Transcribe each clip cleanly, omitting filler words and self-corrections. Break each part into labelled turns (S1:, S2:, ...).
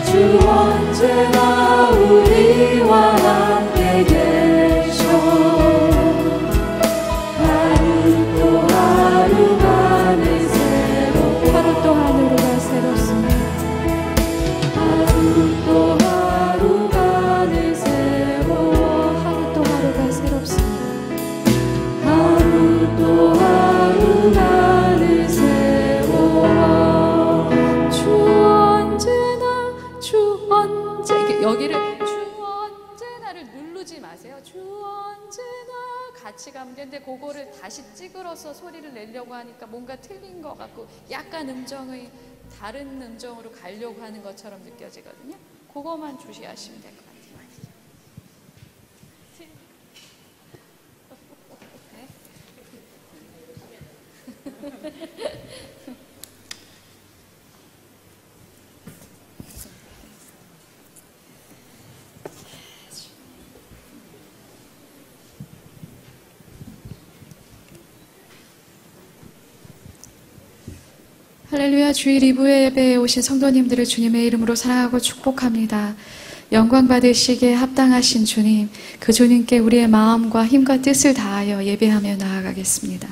S1: 주 언제나 우리와 함께 계셔. 하루 또 하루가 늘 새로워.
S2: 하루 또 하루가 새롭습니다.
S1: 하루 또 하루가 늘 새로워.
S2: 하루 또 하루가 새롭습니다.
S1: 하루 또 하루가 늘 새로워.
S2: 여기를 주 언제나를 누르지 마세요. 주 언제나 같이 가면 되는데 그거를 다시 찌그러서 소리를 내려고 하니까 뭔가 틀린 것 같고 약간 음정의 다른 음정으로 가려고 하는 것처럼 느껴지거든요. 그거만 주시하시면 될 것 같아요. 할렐루야. 주일 2부의 예배에 오신 성도님들을 주님의 이름으로 사랑하고 축복합니다. 영광 받으시기에 합당하신 주님, 그 주님께 우리의 마음과 힘과 뜻을 다하여 예배하며 나아가겠습니다.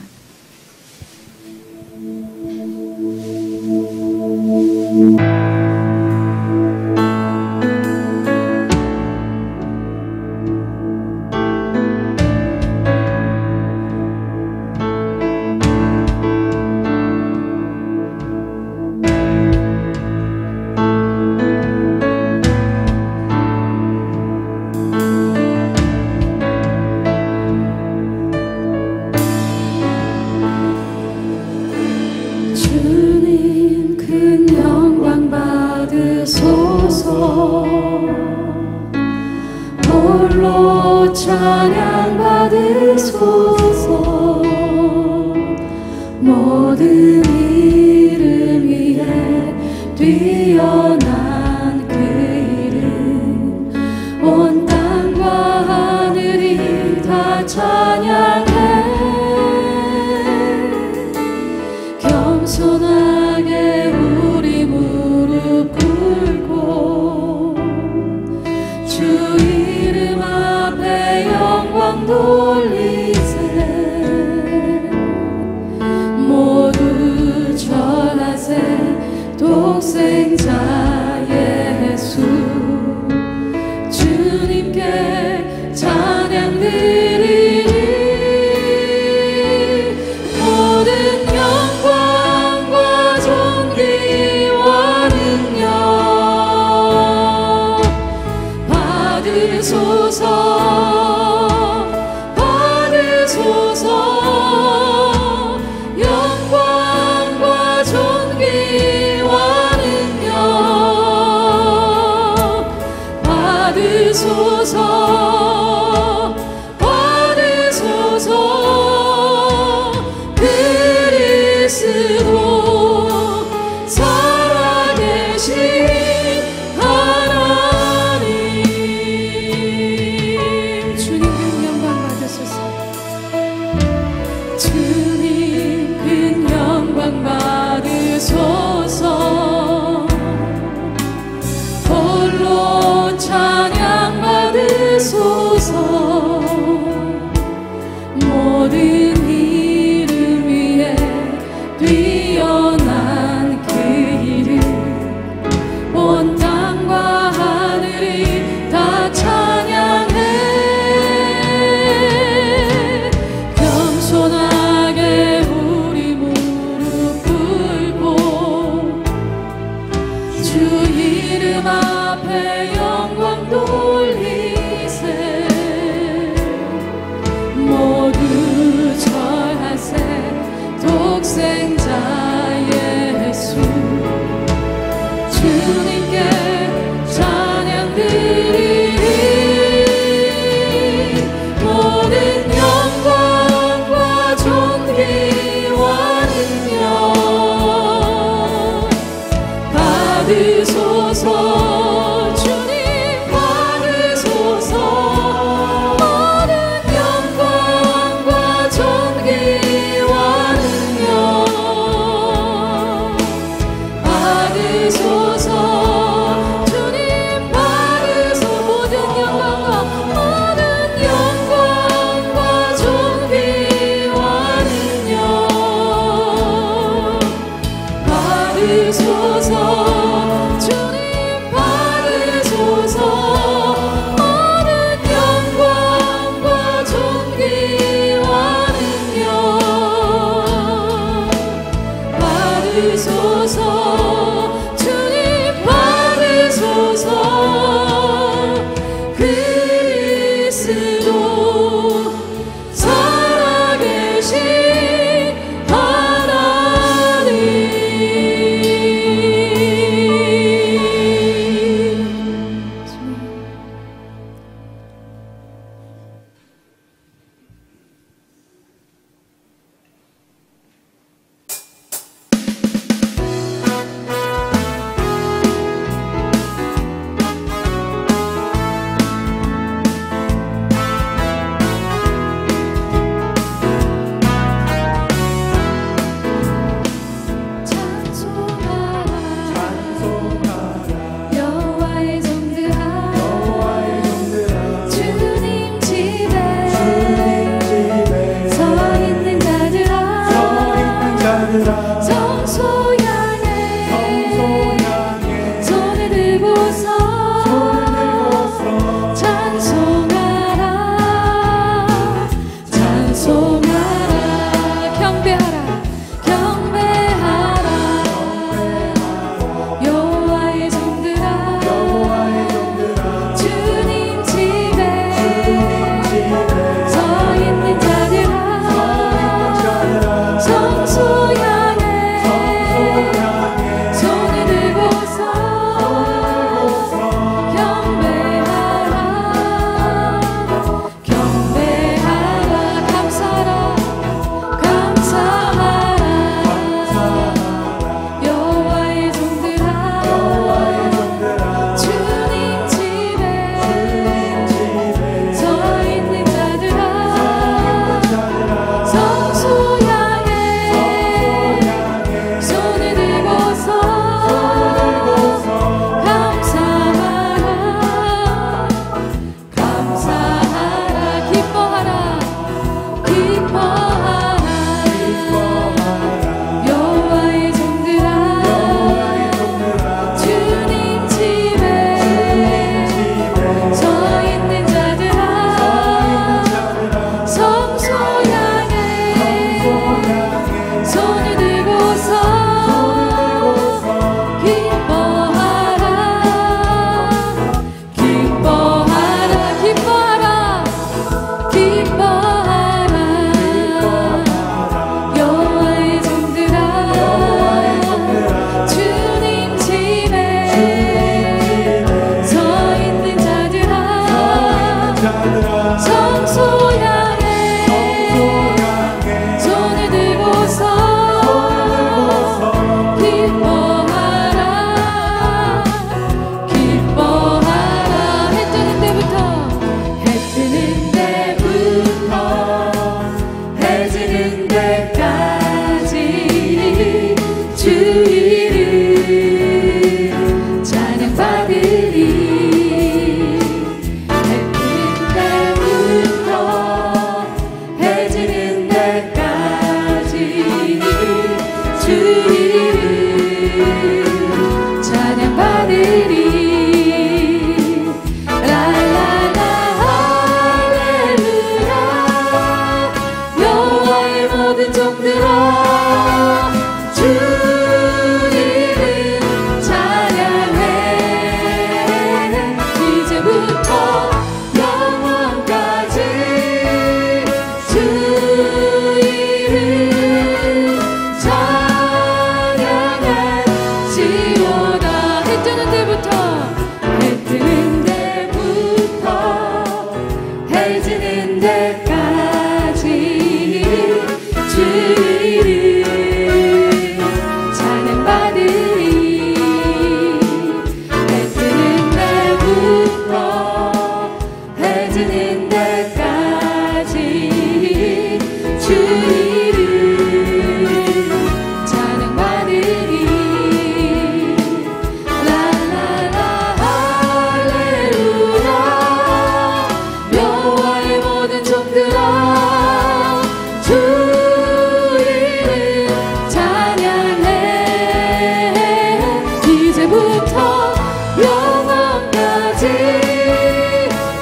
S1: 홀로 찬양 받으소서. 모든 이름 위에 뛰어난 그 이름, 온 땅과 하늘이 다 찬양해. 겸손하게 우리 무릎 꿇고 주 이름 앞에 영광 돌리세. 모두 절하세. 독생자 예수 주님께 찬양 드리니 모든 영광과 존귀와 능력 받으소서. 영광과 존귀와 능력 받으소서. 그리스도 살아계신 하나님, 주님 큰 영광 받으소서. 주님 큰 영광 받으소서. 홀로 찬양 받으소서. 모든 이름 위에 뛰어난 그 이름, 온 땅과 하늘이 다 찬양해. 겸손하게 우리 무릎 꿇고 주 이름 앞에 영광 돌리세. 모두 절하세. 독생자 예수 주님께 찬양 드리니 모든 영광과 존귀와 능력 받으소서. 주님 받으소서. 모든 영광과 존귀와 능력 받으소서. 주님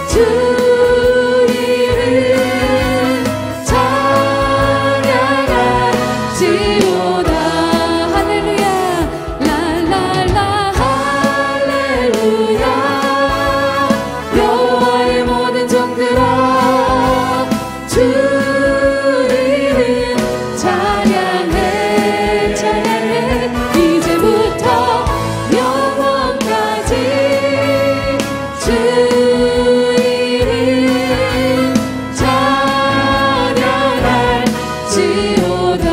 S1: 주 이름 찬양할지어다. 할렐루야 랄랄라 할렐루야. 여호와의 모든 종들아 주 이름 찬양해 찬양해. 이제부터 영원까지 주 이름 찬양할지어다.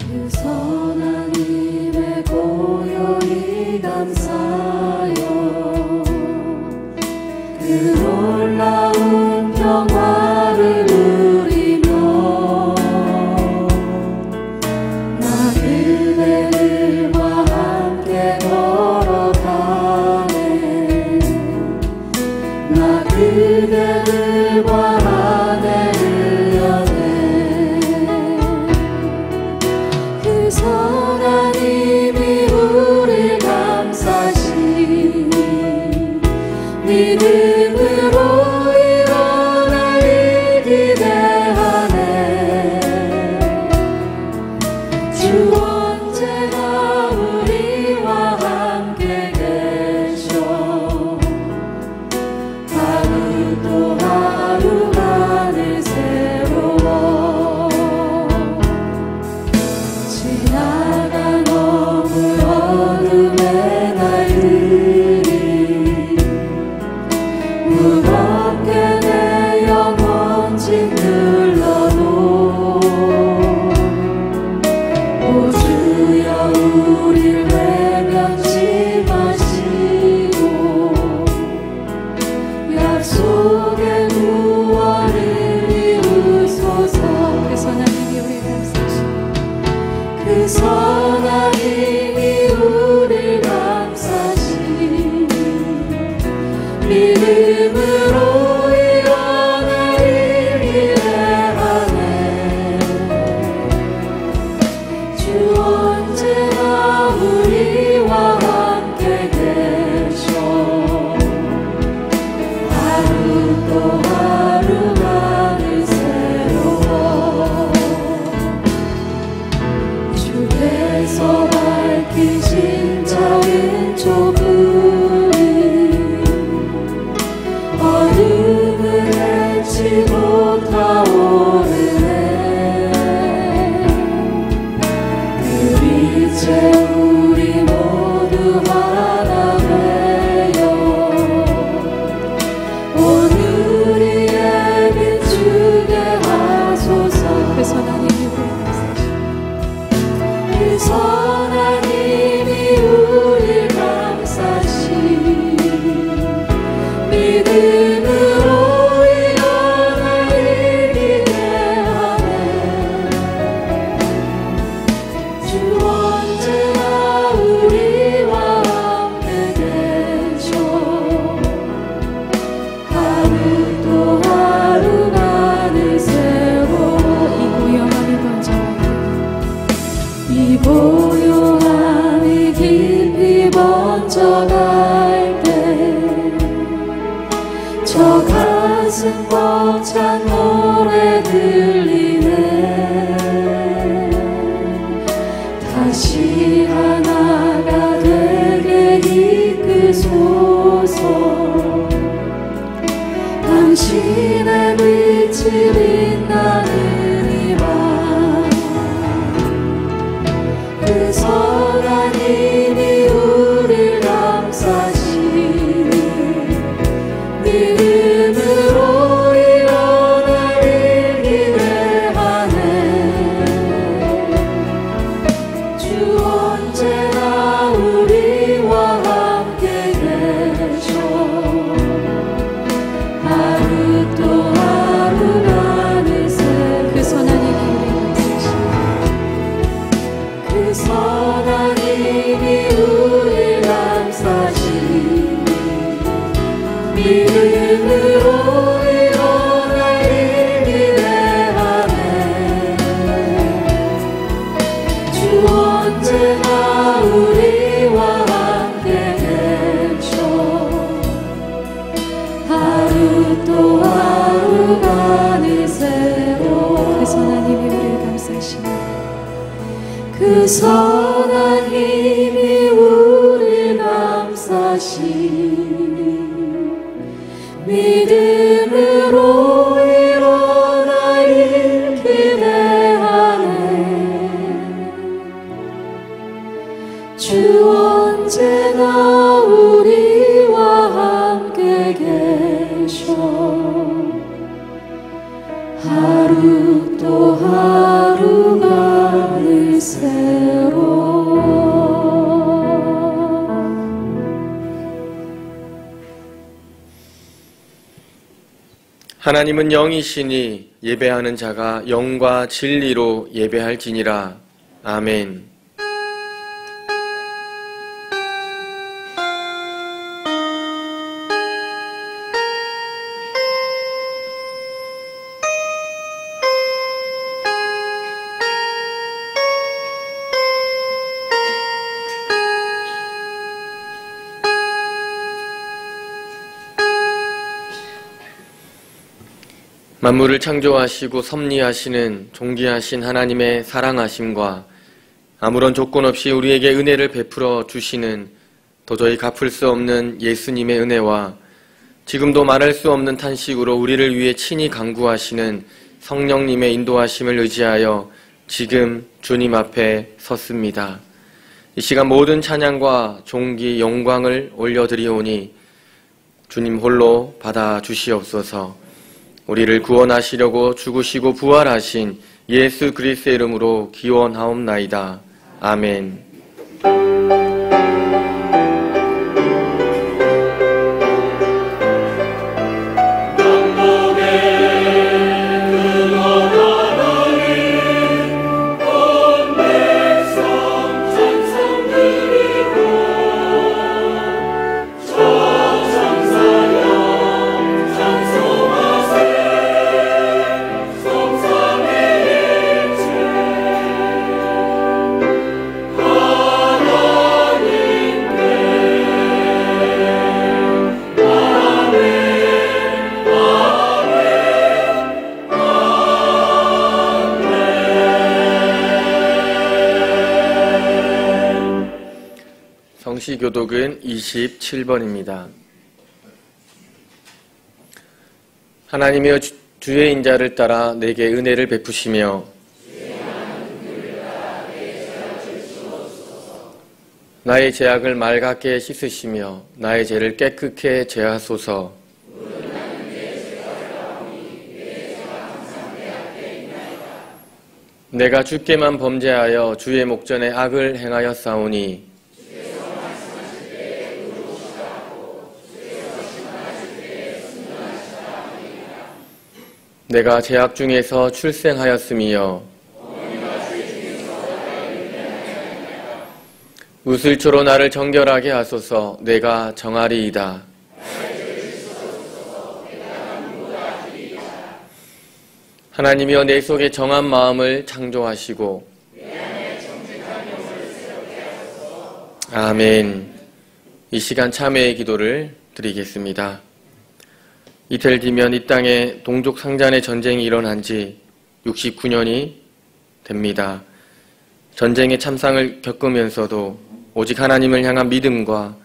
S1: 그 선한 힘에 고요히 감사하여 그 놀라운 평화를 누리며 나 그대들과 함께 걸어가네. 나 그대들과 하늘을 여네. 그 선한 힘이 우릴 감싸시니 믿음으로 일어날 일 기대하네. 주 언제나 우리와 함께 계셔. 하루 또 하루가 늘 새로워. 지나간 어느 어둠의 날들이 무겁게 내 영혼 짓눌러도 오 주여 우릴 외면치 마시고 약속의 구원을 이루소서. 그 선한 힘이 우릴 감싸시니 그 선한 힘이 우릴 감싸시니 믿음으로 일어날 일 기대하네. 주 언제나 우리와 함께 계셔. 하루 또 하루가 늘 새로워. 주께서 밝히신 작은 촛불이 어둠을 맺지 못하오르네. 그 빛에 우리 모두 하나 되어 오늘의 비추게 하소서. 그 선한 힘이 우리 그 선한 힘이 우릴 감싸시니 믿음으로 일어날 일 기대하네. 주 언제나 우리와 함께 계셔. 하루 또 하루가 늘 새로워. 이 고요함이 깊이 번져갈 때 저 가슴 벅찬 노래 들리네. 다시 하나가 되게 이끄소서. 당신의 빛이 빛나는 이밤 그 선한 힘이 우릴 감싸시니 믿음으로 일어날 일 기대하네. 주 언제나 우리와 함께 계셔. 하루 하루 또 하루가 늘 새로워.
S2: 그 선한 힘이 우리를 감싸시니
S1: 그 선한 힘이 우리를 감싸시니 믿음으로 일어나길 기대하네. 주 언제나 우리와 함께 계셔. 하루 또 하루가 늘 새로워.
S3: 하나님은 영이시니 예배하는 자가 영과 진리로 예배할지니라. 아멘. 만물을 창조하시고 섭리하시는 존귀하신 하나님의 사랑하심과 아무런 조건 없이 우리에게 은혜를 베풀어 주시는 도저히 갚을 수 없는 예수님의 은혜와 지금도 말할 수 없는 탄식으로 우리를 위해 친히 간구하시는 성령님의 인도하심을 의지하여 지금 주님 앞에 섰습니다. 이 시간 모든 찬양과 존귀, 영광을 올려드리오니 주님 홀로 받아주시옵소서. 우리를 구원하시려고 죽으시고 부활하신 예수 그리스도의 이름으로 기원하옵나이다. 아멘. 성시교독은 27번입니다. 하나님이여 주의 인자를 따라 내게 은혜를 베푸시며 나의 죄악을 맑게 씻으시며 나의 죄를 깨끗게 제하소서. 내가 주께만 범죄하여 주의 목전에 악을 행하였사오니 내가 죄악 중에서 출생하였으며 우슬초로 나를 정결하게 하소서. 내가 정하리이다. 하나님이여 내 속에 정한 마음을 창조하시고 아멘. 이 시간 참회의 기도를 드리겠습니다. 이틀 뒤면 이 땅에 동족 상잔의 전쟁이 일어난 지 69년이 됩니다. 전쟁의 참상을 겪으면서도 오직 하나님을 향한 믿음과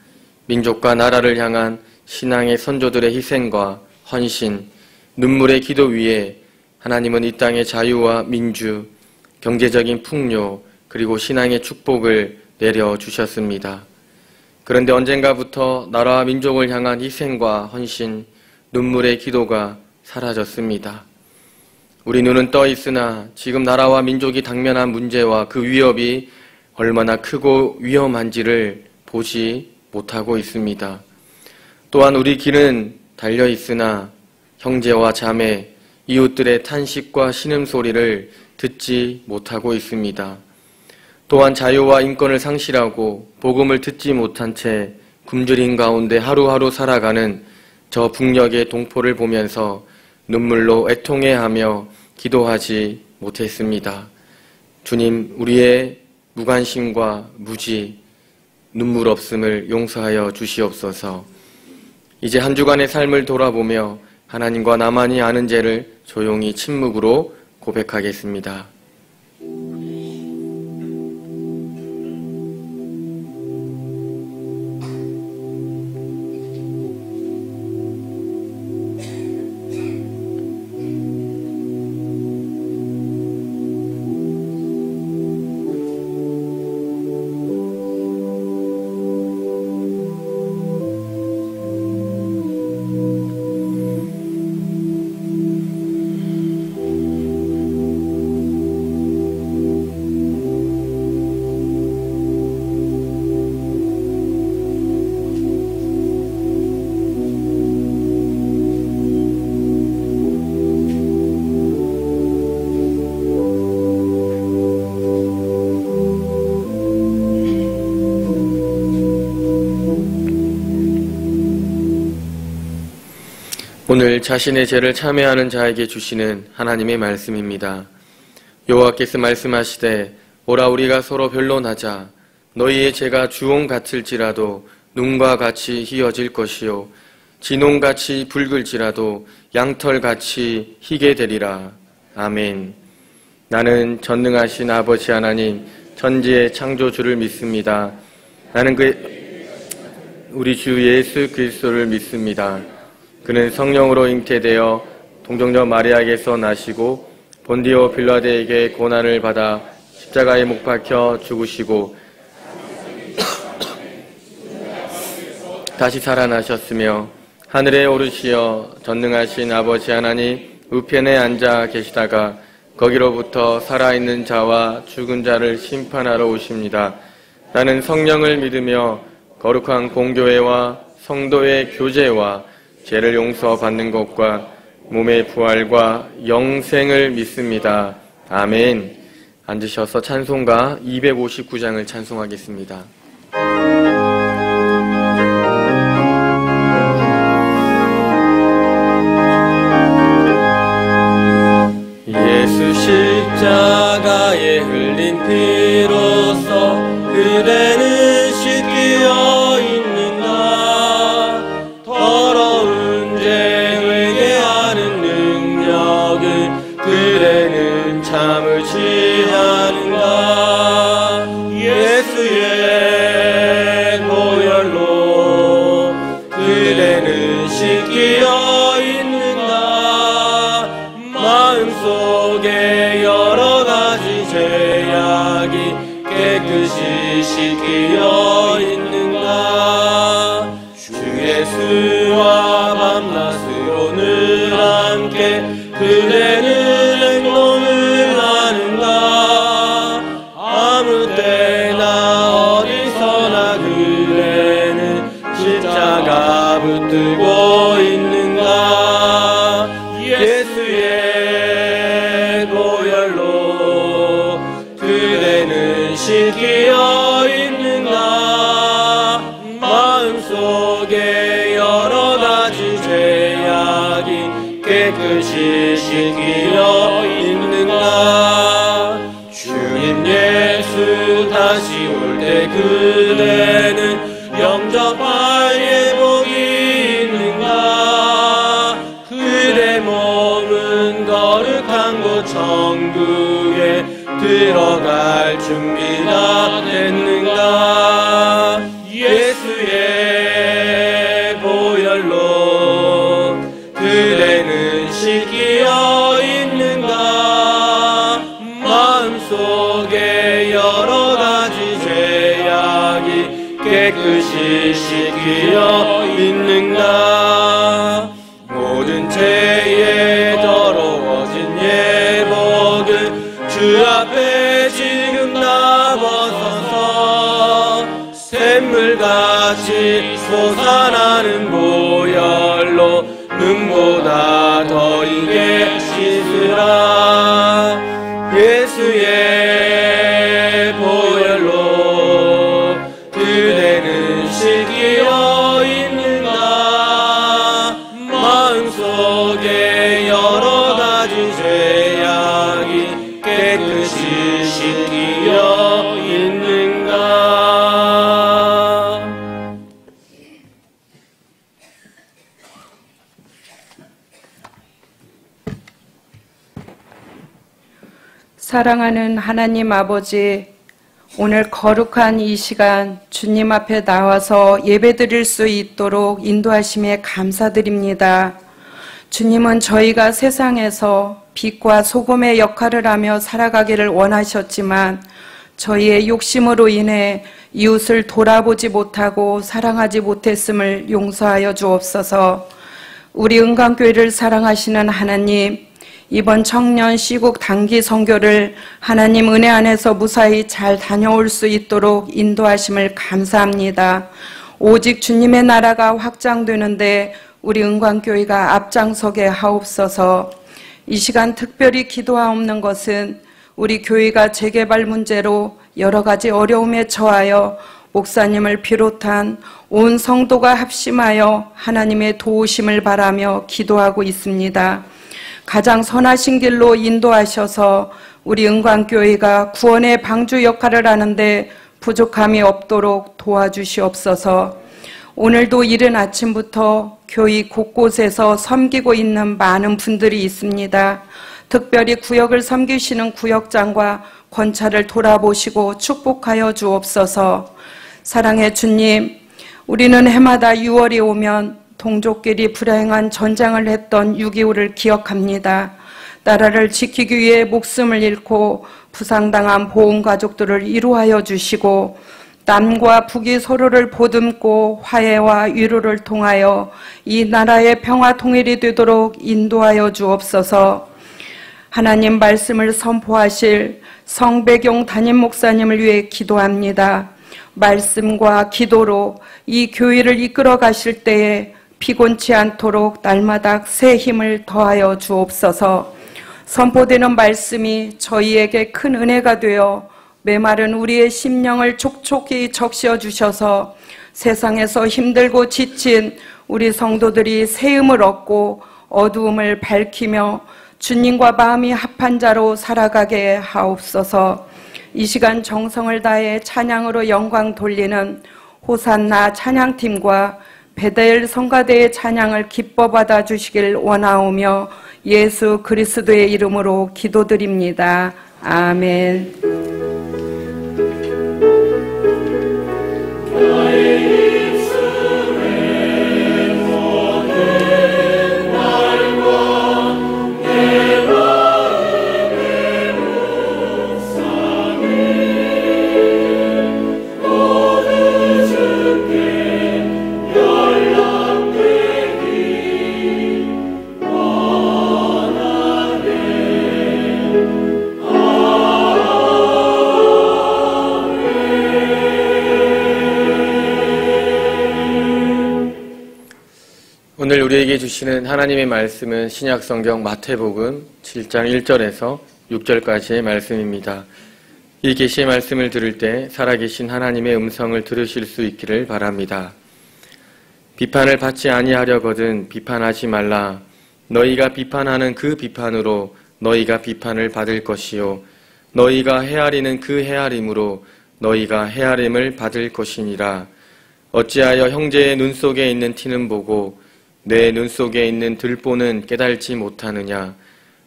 S3: 민족과 나라를 향한 신앙의 선조들의 희생과 헌신, 눈물의 기도 위에 하나님은 이 땅의 자유와 민주, 경제적인 풍요, 그리고 신앙의 축복을 내려주셨습니다. 그런데 언젠가부터 나라와 민족을 향한 희생과 헌신, 눈물의 기도가 사라졌습니다. 우리 눈은 떠 있으나 지금 나라와 민족이 당면한 문제와 그 위협이 얼마나 크고 위험한지를 보지 못하고 있습니다. 또한 우리 길은 달려 있으나 형제와 자매, 이웃들의 탄식과 신음소리를 듣지 못하고 있습니다. 또한 자유와 인권을 상실하고 복음을 듣지 못한 채 굶주린 가운데 하루하루 살아가는 저 북녘의 동포를 보면서 눈물로 애통해하며 기도하지 못했습니다. 주님, 우리의 무관심과 무지, 눈물 없음을 용서하여 주시옵소서. 이제 한 주간의 삶을 돌아보며 하나님과 나만이 아는 죄를 조용히 침묵으로 고백하겠습니다. 오늘 자신의 죄를 참회하는 자에게 주시는 하나님의 말씀입니다. 여호와께서 말씀하시되 오라 우리가 서로 변론하자. 너희의 죄가 주홍 같을지라도 눈과 같이 희어질 것이요 진홍같이 붉을지라도 양털같이 희게 되리라. 아멘. 나는 전능하신 아버지 하나님 천지의 창조주를 믿습니다. 나는 우리 주 예수 그리스도를 믿습니다. 그는 성령으로 잉태되어 동정녀 마리아에게서 나시고 본디오 빌라데에게 고난을 받아 십자가에 못 박혀 죽으시고 다시 살아나셨으며 하늘에 오르시어 전능하신 아버지 하나님 우편에 앉아 계시다가 거기로부터 살아있는 자와 죽은 자를 심판하러 오십니다. 나는 성령을 믿으며 거룩한 공교회와 성도의 교제와 죄를 용서받는 것과 몸의 부활과 영생을 믿습니다. 아멘. 앉으셔서 찬송가 259장을 찬송하겠습니다. 예수 십자가에 흘린 피로써 그대는 씻기어 있는가. 더러운 죄 회개하는 능력을 그대는 참으지 않은가. 예수의 보혈로 그대는 씻기어 있는가. 마음속에 여러 가지 죄악이 깨끗이 씻기어 있는가. 주 예수와 밤낮으로 늘 함께 그대는 행동을 하는가. 아무 때나 어디서나 그대는 십자가 붙들고 있는가. 예수의 보혈로 그대는 씻기어 있는가. 마음속에 여러 가지 죄악이 깨끗이 씻기어 있는가. 주님 예수 다시 올 때 그대는 영접할 예복이 있는가. 그대 몸은 거룩한 곳 천국에 들어갈 준비가 됐는가. 예수의 보혈로 그대는 씻기어 있는가. 마음속에 여러 가지 죄악이 깨끗이 씻기어 있는가. 모든 죄에 더러워진 예복을 주 앞에 지금 다 벗어서 샘물같이 솟아나는 보혈로 눈보다 더 이게 씻으라. 예수의 보혈로 그대는 씻기어 있는가. 마음속에 여러 가지 죄악이 깨끗이 씻기어 있는가.
S4: 사랑하는 하나님 아버지, 오늘 거룩한 이 시간 주님 앞에 나와서 예배드릴 수 있도록 인도하심에 감사드립니다. 주님은 저희가 세상에서 빛과 소금의 역할을 하며 살아가기를 원하셨지만 저희의 욕심으로 인해 이웃을 돌아보지 못하고 사랑하지 못했음을 용서하여 주옵소서. 우리 은광교회를 사랑하시는 하나님, 이번 청년 시국 단기 선교를 하나님 은혜 안에서 무사히 잘 다녀올 수 있도록 인도하심을 감사합니다. 오직 주님의 나라가 확장되는데 우리 은광교회가 앞장서게 하옵소서. 이 시간 특별히 기도하옵는 것은 우리 교회가 재개발 문제로 여러 가지 어려움에 처하여 목사님을 비롯한 온 성도가 합심하여 하나님의 도우심을 바라며 기도하고 있습니다. 가장 선하신 길로 인도하셔서 우리 은광교회가 구원의 방주 역할을 하는데 부족함이 없도록 도와주시옵소서. 오늘도 이른 아침부터 교회 곳곳에서 섬기고 있는 많은 분들이 있습니다. 특별히 구역을 섬기시는 구역장과 권차를 돌아보시고 축복하여 주옵소서. 사랑의 주님, 우리는 해마다 6월이 오면 동족끼리 불행한 전쟁을 했던 6.25를 기억합니다. 나라를 지키기 위해 목숨을 잃고 부상당한 보훈가족들을 위로하여 주시고 남과 북이 서로를 보듬고 화해와 위로를 통하여 이 나라의 평화 통일이 되도록 인도하여 주옵소서. 하나님 말씀을 선포하실 성배경 담임 목사님을 위해 기도합니다. 말씀과 기도로 이 교회를 이끌어 가실 때에 피곤치 않도록 날마다 새 힘을 더하여 주옵소서. 선포되는 말씀이 저희에게 큰 은혜가 되어 메마른 우리의 심령을 촉촉히 적셔 주셔서 세상에서 힘들고 지친 우리 성도들이 새 힘을 얻고 어두움을 밝히며 주님과 마음이 합한 자로 살아가게 하옵소서. 이 시간 정성을 다해 찬양으로 영광 돌리는 호산나 찬양팀과 베델 성가대의 찬양을 기뻐 받아 주시길 원하오며 예수 그리스도의 이름으로 기도드립니다. 아멘.
S3: 오늘 우리에게 주시는 하나님의 말씀은 신약성경 마태복음 7장 1절에서 6절까지의 말씀입니다. 이 계시의 말씀을 들을 때 살아계신 하나님의 음성을 들으실 수 있기를 바랍니다. 비판을 받지 아니하려거든 비판하지 말라. 너희가 비판하는 그 비판으로 너희가 비판을 받을 것이요 너희가 헤아리는 그 헤아림으로 너희가 헤아림을 받을 것이니라. 어찌하여 형제의 눈 속에 있는 티는 보고 내 눈 속에 있는 들보는 깨달지 못하느냐.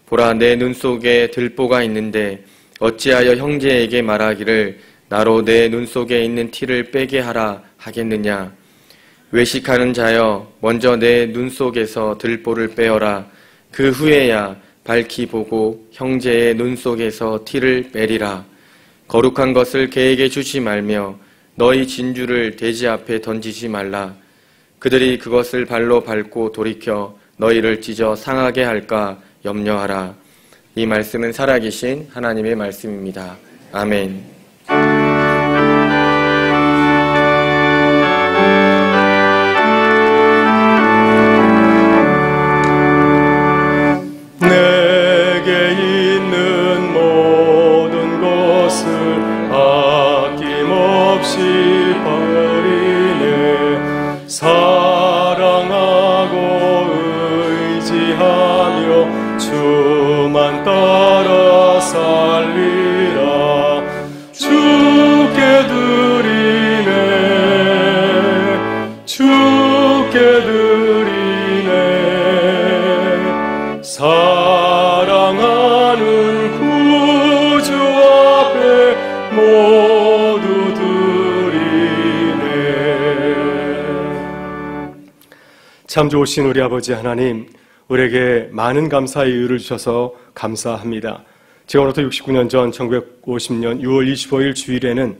S3: 보라, 내 눈 속에 들보가 있는데 어찌하여 형제에게 말하기를 나로 내 눈 속에 있는 티를 빼게 하라 하겠느냐. 외식하는 자여, 먼저 내 눈 속에서 들보를 빼어라. 그 후에야 밝히 보고 형제의 눈 속에서 티를 빼리라. 거룩한 것을 개에게 주지 말며 너희 진주를 돼지 앞에 던지지 말라. 그들이 그것을 발로 밟고 돌이켜 너희를 찢어 상하게 할까 염려하라. 이 말씀은 살아계신 하나님의 말씀입니다. 아멘.
S5: 내게 있는 모든 것을 아낌없이 버리네. 사랑하고 의지하며 주만 따라 살리라. 주께 드리네, 주께 드리네. 사랑하는 참 좋으신 우리 아버지 하나님, 우리에게 많은 감사의 이유를 주셔서 감사합니다. 지금으로부터 69년 전 1950년 6월 25일 주일에는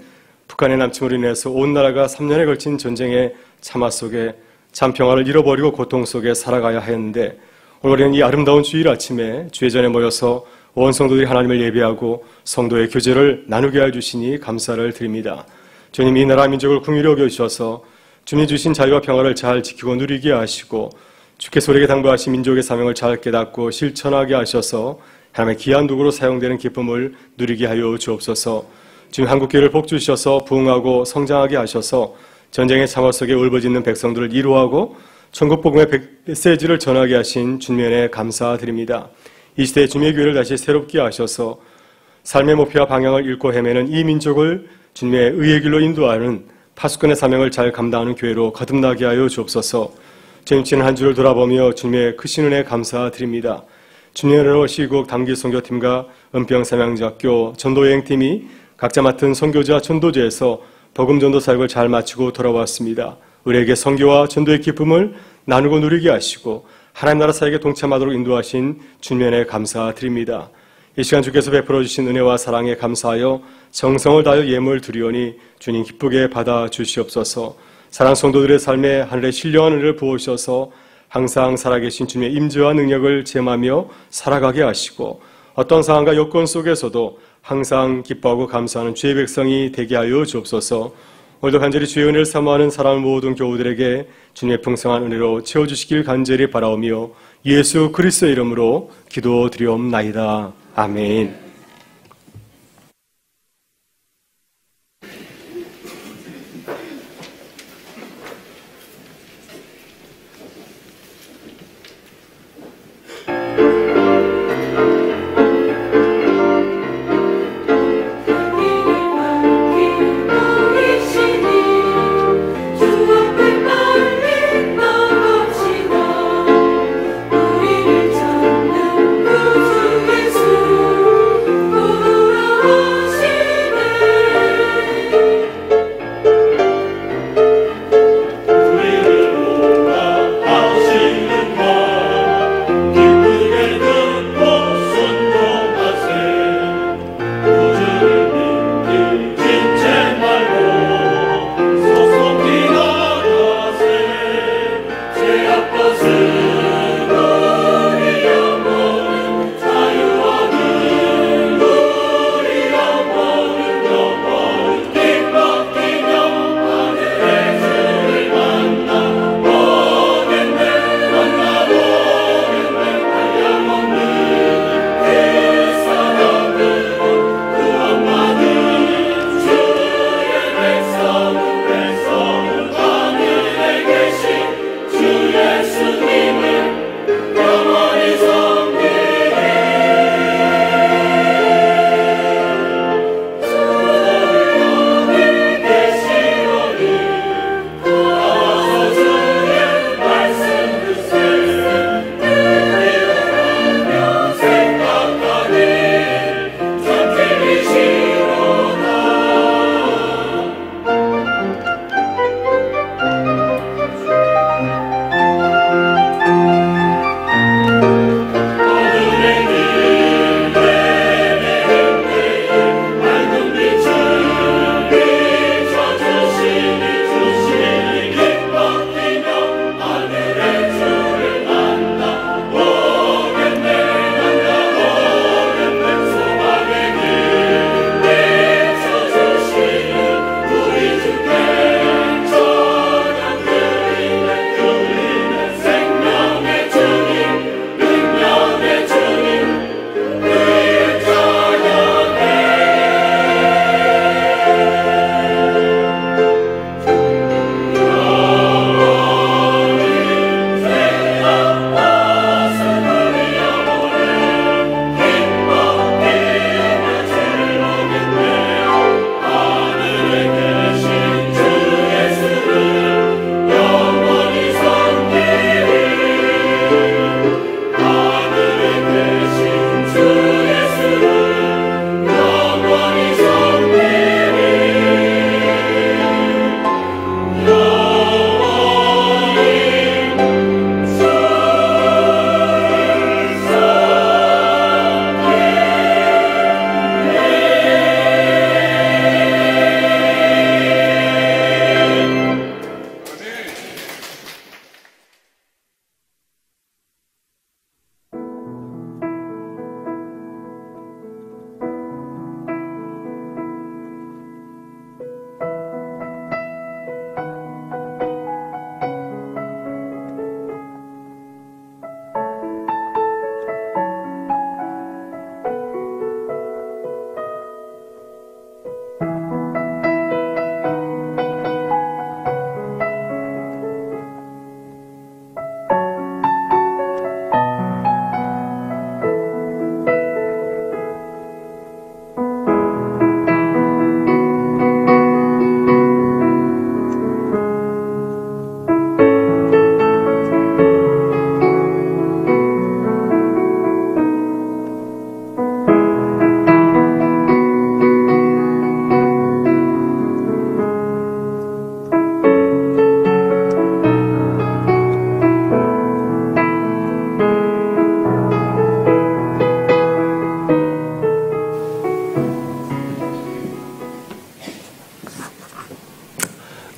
S5: 북한의 남침으로 인해서 온 나라가 3년에 걸친 전쟁의 참화 속에 참 평화를 잃어버리고 고통 속에 살아가야 하였는데, 오늘 우리는 이 아름다운 주일 아침에 주의 전에 모여서 온 성도들이 하나님을 예배하고 성도의 교제를 나누게 해주시니 감사를 드립니다. 주님, 이 나라 민족을 긍휼히 여겨주셔서 주님 주신 자유와 평화를 잘 지키고 누리게 하시고, 주께서 우리에게 당부하신 민족의 사명을 잘 깨닫고 실천하게 하셔서 하나님의 귀한 도구로 사용되는 기쁨을 누리게 하여 주옵소서. 주님, 한국교회를 복주셔서 부흥하고 성장하게 하셔서 전쟁의 참화 속에 울부짖는 백성들을 위로하고 천국복음의 메시지를 전하게 하신 주님의 은혜에 감사드립니다. 이 시대에 주님의 교회를 다시 새롭게 하셔서 삶의 목표와 방향을 잃고 헤매는 이 민족을 주님의 의의 길로 인도하는 파수꾼의 사명을 잘 감당하는 교회로 거듭나게 하여 주옵소서. 주님, 지난 한 주를 돌아보며 주님의 크신 은혜에 감사드립니다. 주님의 은혜로 시국 단기선교팀과 은평삼양대학교 전도여행팀이 각자 맡은 선교지와 전도지에서 복음전도 사역을 잘 마치고 돌아왔습니다. 우리에게 선교와 전도의 기쁨을 나누고 누리게 하시고 하나님 나라 사역에 동참하도록 인도하신 주님의 은혜에 감사드립니다. 이 시간 주께서 베풀어 주신 은혜와 사랑에 감사하여 정성을 다하여 예물 드리오니 주님 기쁘게 받아 주시옵소서. 사랑 성도들의 삶에 하늘의 신령한 은혜를 부어주셔서 항상 살아계신 주님의 임재와 능력을 제마하며 살아가게 하시고, 어떤 상황과 여건 속에서도 항상 기뻐하고 감사하는 주의 백성이 되게 하여 주옵소서. 오늘도 간절히 주의 은혜를 사모하는 사랑하는 모든 교우들에게 주님의 풍성한 은혜로 채워주시길 간절히 바라오며 예수 그리스도의 이름으로 기도드리옵나이다. 아멘.
S1: 우리를 찾는 구주 예수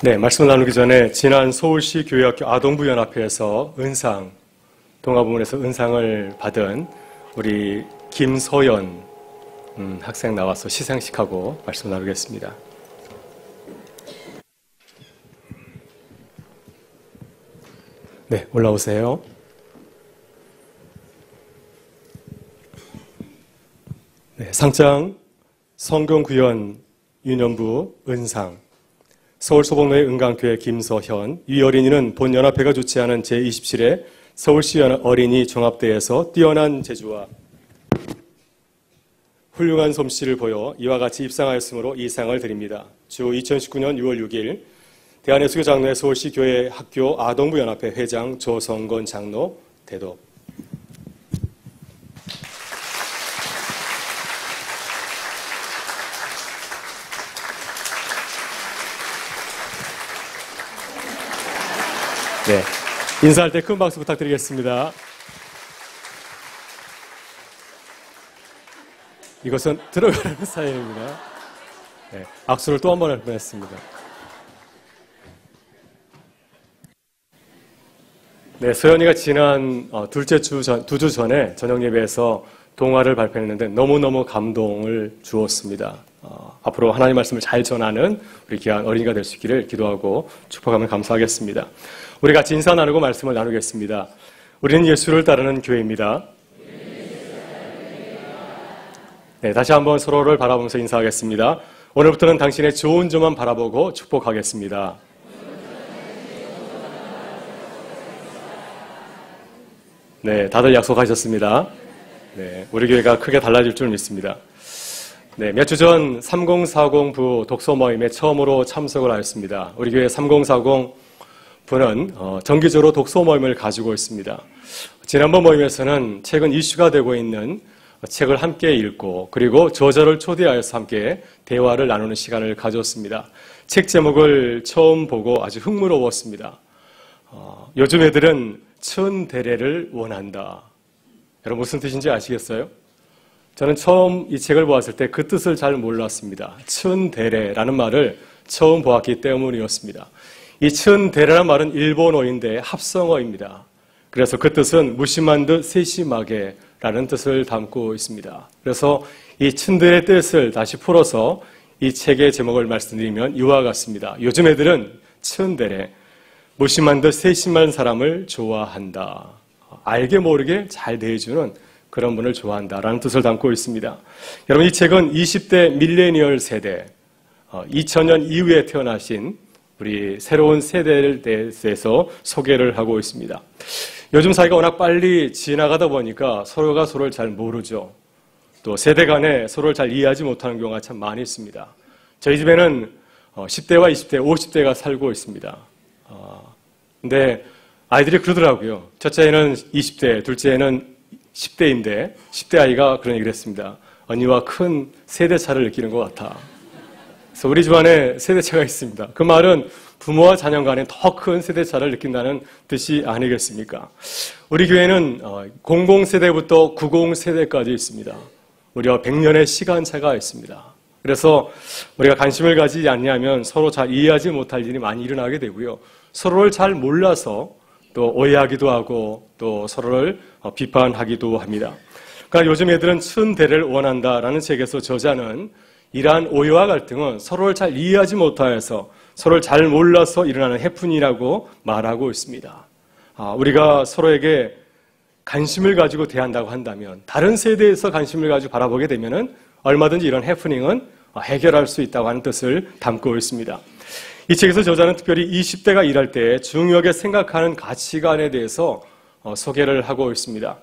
S5: 네, 말씀을 나누기 전에 지난 서울시 교회학교 아동부 연합회에서 은상, 동아 부문에서 은상을 받은 우리 김서연 학생 나와서 시상식하고 말씀 나누겠습니다. 네, 올라오세요. 네, 상장 성경구현 유년부 은상, 서울소복로의 은강교회 김서현, 이 어린이는 본 연합회가 주최하는 제27회 서울시 어린이 종합대회에서 뛰어난 재주와 훌륭한 솜씨를 보여 이와 같이 입상하였으므로 이 상을 드립니다. 주 2019년 6월 6일 대한예수교 장로회 서울시 교회 학교 아동부 연합회 회장 조성건 장로 대도. 네, 인사할 때 큰 박수 부탁드리겠습니다. 이것은 들어가는 사연입니다. 네, 악수를 또 한 번 할 뻔했습니다. 네, 소연이가 지난 두 주 전에 저녁 예배에서 동화를 발표했는데 너무너무 감동을 주었습니다. 앞으로 하나님 말씀을 잘 전하는 우리 귀한 어린이가 될 수 있기를 기도하고 축복하며 감사하겠습니다. 우리 같이 인사 나누고 말씀을 나누겠습니다. 우리는 예수를 따르는 교회입니다. 네, 다시 한번 서로를 바라보면서 인사하겠습니다. 오늘부터는 당신의 좋은 점만 바라보고 축복하겠습니다. 네, 다들 약속하셨습니다. 네, 우리 교회가 크게 달라질 줄 믿습니다. 네, 몇 주 전 3040부 독서 모임에 처음으로 참석을 하였습니다. 우리 교회 3040 부는 정기적으로 독서 모임을 가지고 있습니다. 지난번 모임에서는 최근 이슈가 되고 있는 책을 함께 읽고 그리고 저자를 초대하여서 함께 대화를 나누는 시간을 가졌습니다. 책 제목을 처음 보고 아주 흥미로웠습니다. 요즘 애들은 천대례를 원한다. 여러분 무슨 뜻인지 아시겠어요? 저는 처음 이 책을 보았을 때 그 뜻을 잘 몰랐습니다. 천대례라는 말을 처음 보았기 때문이었습니다. 이 천대례라는 말은 일본어인데 합성어입니다. 그래서 그 뜻은 무심한 듯 세심하게 라는 뜻을 담고 있습니다. 그래서 이 천대례의 뜻을 다시 풀어서 이 책의 제목을 말씀드리면 이와 같습니다. 요즘 애들은 천대례, 무심한 듯 세심한 사람을 좋아한다. 알게 모르게 잘 대해주는 그런 분을 좋아한다라는 뜻을 담고 있습니다. 여러분 이 책은 20대 밀레니얼 세대, 2000년 이후에 태어나신 우리 새로운 세대에 대해서 소개를 하고 있습니다. 요즘 사회가 워낙 빨리 지나가다 보니까 서로가 서로를 잘 모르죠. 또 세대 간에 서로를 잘 이해하지 못하는 경우가 참 많이 있습니다. 저희 집에는 10대와 20대, 50대가 살고 있습니다. 근데 아이들이 그러더라고요. 첫째는 20대, 둘째는 10대인데 10대 아이가 그런 얘기를 했습니다. 언니와 큰 세대차를 느끼는 것 같아. 그래서 우리 집안에 세대차가 있습니다. 그 말은 부모와 자녀 간에 더 큰 세대차를 느낀다는 뜻이 아니겠습니까? 우리 교회는 00세대부터 90세대까지 있습니다. 무려 100년의 시간차가 있습니다. 그래서 우리가 관심을 가지지 않냐면 서로 잘 이해하지 못할 일이 많이 일어나게 되고요. 서로를 잘 몰라서 또 오해하기도 하고 또 서로를 비판하기도 합니다. 그러니까 요즘 애들은 천대례를 원한다라는 책에서 저자는 이러한 오해와 갈등은 서로를 잘 이해하지 못하여서 서로를 잘 몰라서 일어나는 해프닝이라고 말하고 있습니다. 우리가 서로에게 관심을 가지고 대한다고 한다면 다른 세대에서 관심을 가지고 바라보게 되면 얼마든지 이런 해프닝은 해결할 수 있다고 하는 뜻을 담고 있습니다. 이 책에서 저자는 특별히 20대가 일할 때 중요하게 생각하는 가치관에 대해서 소개를 하고 있습니다.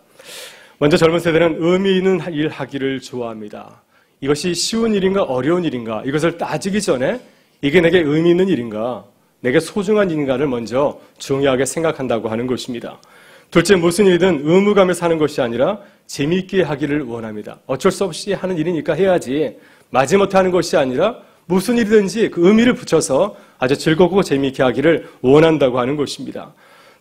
S5: 먼저 젊은 세대는 의미 있는 일 하기를 좋아합니다. 이것이 쉬운 일인가 어려운 일인가 이것을 따지기 전에 이게 내게 의미 있는 일인가 내게 소중한 일인가를 먼저 중요하게 생각한다고 하는 것입니다. 둘째, 무슨 일이든 의무감에서 하는 것이 아니라 재미있게 하기를 원합니다. 어쩔 수 없이 하는 일이니까 해야지 마지못해 하는 것이 아니라 무슨 일이든지 그 의미를 붙여서 아주 즐겁고 재미있게 하기를 원한다고 하는 것입니다.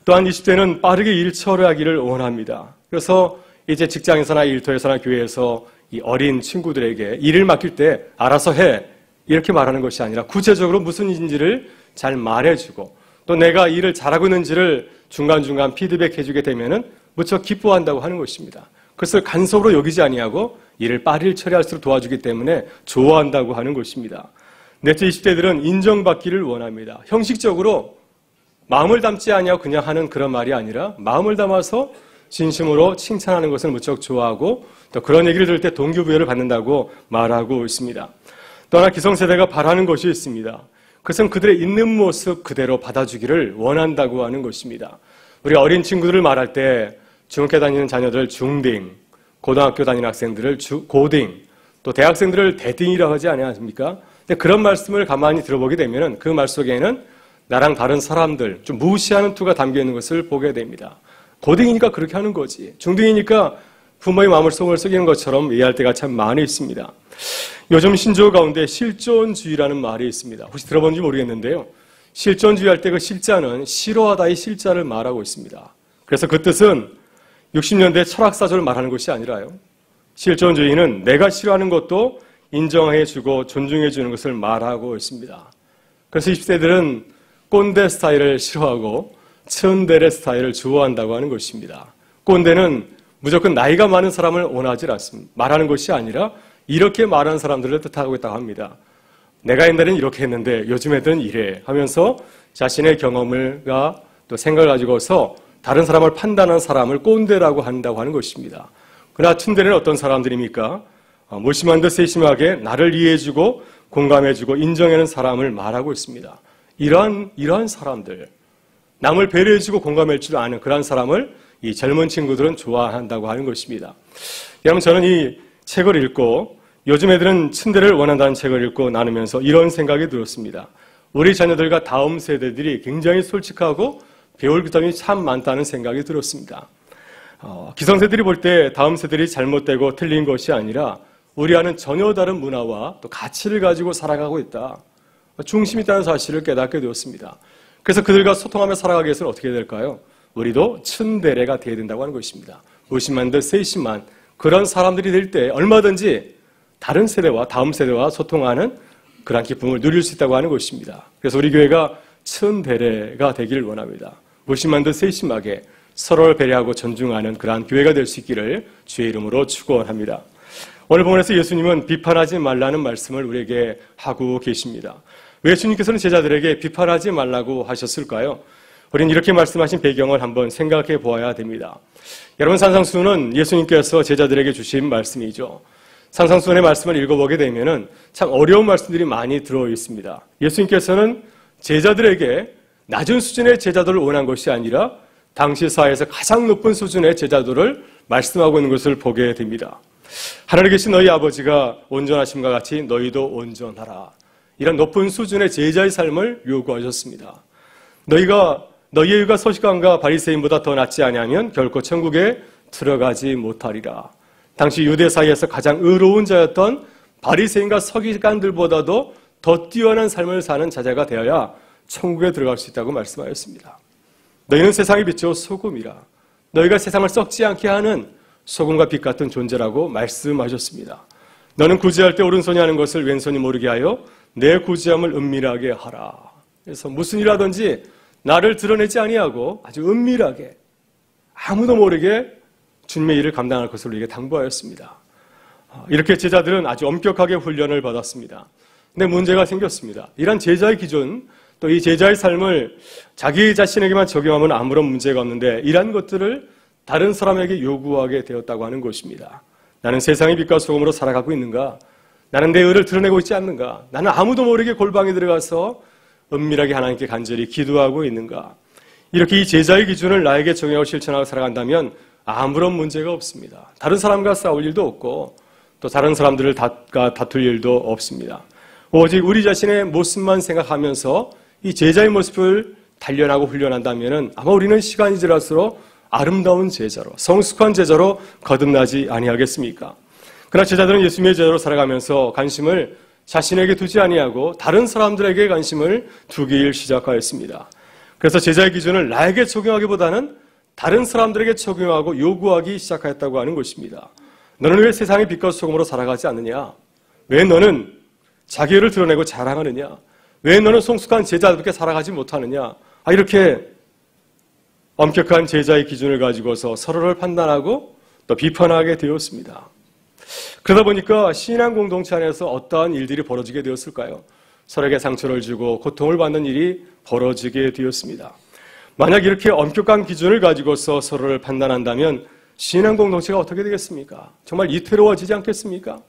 S5: 또한 20대는 빠르게 일 처리하기를 원합니다. 그래서 이제 직장에서나 일터에서나 교회에서 이 어린 친구들에게 일을 맡길 때 알아서 해 이렇게 말하는 것이 아니라 구체적으로 무슨 일인지를 잘 말해주고 또 내가 일을 잘하고 있는지를 중간중간 피드백해주게 되면은 무척 기뻐한다고 하는 것입니다. 그것을 간섭으로 여기지 아니하고 일을 빨리 처리할수록 도와주기 때문에 좋아한다고 하는 것입니다. 넷째 20대들은 인정받기를 원합니다. 형식적으로 마음을 담지 아니하고 그냥 하는 그런 말이 아니라 마음을 담아서 진심으로 칭찬하는 것을 무척 좋아하고 또 그런 얘기를 들을 때 동기부여를 받는다고 말하고 있습니다. 또 하나 기성세대가 바라는 것이 있습니다. 그것은 그들의 있는 모습 그대로 받아주기를 원한다고 하는 것입니다. 우리 어린 친구들을 말할 때 중학교 다니는 자녀들 중딩, 고등학교 다니는 학생들을 고딩, 또 대학생들을 대딩이라고 하지 않습니까? 근데 그런 말씀을 가만히 들어보게 되면 그 말 속에는 나랑 다른 사람들, 좀 무시하는 투가 담겨 있는 것을 보게 됩니다. 고딩이니까 그렇게 하는 거지. 중딩이니까 부모의 마음을 속을 썩이는 것처럼 이해할 때가 참 많이 있습니다. 요즘 신조 가운데 실존주의라는 말이 있습니다. 혹시 들어본지 모르겠는데요. 실존주의 할 때 그 실자는 싫어하다의 실자를 말하고 있습니다. 그래서 그 뜻은 60년대 철학사조를 말하는 것이 아니라요. 실존주의는 내가 싫어하는 것도 인정해주고 존중해주는 것을 말하고 있습니다. 그래서 20세들은 꼰대 스타일을 싫어하고 츤데레 스타일을 좋아한다고 하는 것입니다. 꼰대는 무조건 나이가 많은 사람을 원하지 않습니다. 말하는 것이 아니라 이렇게 말하는 사람들을 뜻하고 있다고 합니다. 내가 옛날에는 이렇게 했는데 요즘 애들은 이래 하면서 자신의 경험을과 또 생각을 가지고서 다른 사람을 판단하는 사람을 꼰대라고 한다고 하는 것입니다. 그러나 츤데레는 어떤 사람들입니까? 무심한 듯 세심하게 나를 이해해주고 공감해주고 인정하는 사람을 말하고 있습니다. 이러한 사람들, 남을 배려해주고 공감해주지 않은 그런 사람을 이 젊은 친구들은 좋아한다고 하는 것입니다. 여러분, 저는 이 책을 읽고 요즘 애들은 츤데레를 원한다는 책을 읽고 나누면서 이런 생각이 들었습니다. 우리 자녀들과 다음 세대들이 굉장히 솔직하고 배울 점이 참 많다는 생각이 들었습니다. 기성세들이 볼 때 다음 세대들이 잘못되고 틀린 것이 아니라 우리와는 전혀 다른 문화와 또 가치를 가지고 살아가고 있다. 중심이 있다는 사실을 깨닫게 되었습니다. 그래서 그들과 소통하며 살아가기 위해서는 어떻게 해야 될까요? 우리도 츤데레가 되어야 된다고 하는 것입니다. 무심한 듯 세심한 그런 사람들이 될 때 얼마든지 다른 세대와 다음 세대와 소통하는 그런 기쁨을 누릴 수 있다고 하는 것입니다. 그래서 우리 교회가 츤데레가 되기를 원합니다. 무심한 듯 세심하게 서로를 배려하고 존중하는 그러한 교회가 될 수 있기를 주의 이름으로 축원합니다. 오늘 본문에서 예수님은 비판하지 말라는 말씀을 우리에게 하고 계십니다. 왜 예수님께서는 제자들에게 비판하지 말라고 하셨을까요? 우리는 이렇게 말씀하신 배경을 한번 생각해 보아야 됩니다. 여러분, 산상수훈은 예수님께서 제자들에게 주신 말씀이죠. 산상수훈의 말씀을 읽어보게 되면 참 어려운 말씀들이 많이 들어 있습니다. 예수님께서는 제자들에게 낮은 수준의 제자들을 원한 것이 아니라 당시 사회에서 가장 높은 수준의 제자들을 말씀하고 있는 것을 보게 됩니다. 하늘에 계신 너희 아버지가 온전하심과 같이 너희도 온전하라. 이런 높은 수준의 제자의 삶을 요구하셨습니다. 너희의 의가 서기관과 바리새인보다 더 낫지 아니하면 결코 천국에 들어가지 못하리라. 당시 유대 사이에서 가장 의로운 자였던 바리새인과 서기관들보다도 더 뛰어난 삶을 사는 자자가 되어야 천국에 들어갈 수 있다고 말씀하였습니다. 너희는 세상의 빛이요 소금이라. 너희가 세상을 썩지 않게 하는 소금과 빛 같은 존재라고 말씀하셨습니다. 너는 구제할 때 오른손이 하는 것을 왼손이 모르게 하여 내 구제함을 은밀하게 하라. 그래서 무슨 일 하든지 나를 드러내지 아니하고 아주 은밀하게 아무도 모르게 주님의 일을 감당할 것을 우리에게 당부하였습니다. 이렇게 제자들은 아주 엄격하게 훈련을 받았습니다. 근데 문제가 생겼습니다. 이런 제자의 기준, 또 이 제자의 삶을 자기 자신에게만 적용하면 아무런 문제가 없는데 이러한 것들을 다른 사람에게 요구하게 되었다고 하는 것입니다. 나는 세상의 빛과 소금으로 살아가고 있는가? 나는 내 의를 드러내고 있지 않는가? 나는 아무도 모르게 골방에 들어가서 은밀하게 하나님께 간절히 기도하고 있는가? 이렇게 이 제자의 기준을 나에게 적용하고 실천하고 살아간다면 아무런 문제가 없습니다. 다른 사람과 싸울 일도 없고 또 다른 사람들을 다툴 일도 없습니다. 오직 우리 자신의 모습만 생각하면서 이 제자의 모습을 단련하고 훈련한다면 아마 우리는 시간이 지날수록 아름다운 제자로, 성숙한 제자로 거듭나지 아니하겠습니까? 그러나 제자들은 예수님의 제자로 살아가면서 관심을 자신에게 두지 아니하고 다른 사람들에게 관심을 두기 시작하였습니다. 그래서 제자의 기준을 나에게 적용하기보다는 다른 사람들에게 적용하고 요구하기 시작하였다고 하는 것입니다. 너는 왜 세상의 빛과 소금으로 살아가지 않느냐? 왜 너는 자기를 드러내고 자랑하느냐? 왜 너는 성숙한 제자답게 살아가지 못하느냐? 이렇게 엄격한 제자의 기준을 가지고서 서로를 판단하고 또 비판하게 되었습니다. 그러다 보니까 신앙 공동체 안에서 어떠한 일들이 벌어지게 되었을까요? 서로에게 상처를 주고 고통을 받는 일이 벌어지게 되었습니다. 만약 이렇게 엄격한 기준을 가지고서 서로를 판단한다면 신앙 공동체가 어떻게 되겠습니까? 정말 이태로워지지 않겠습니까?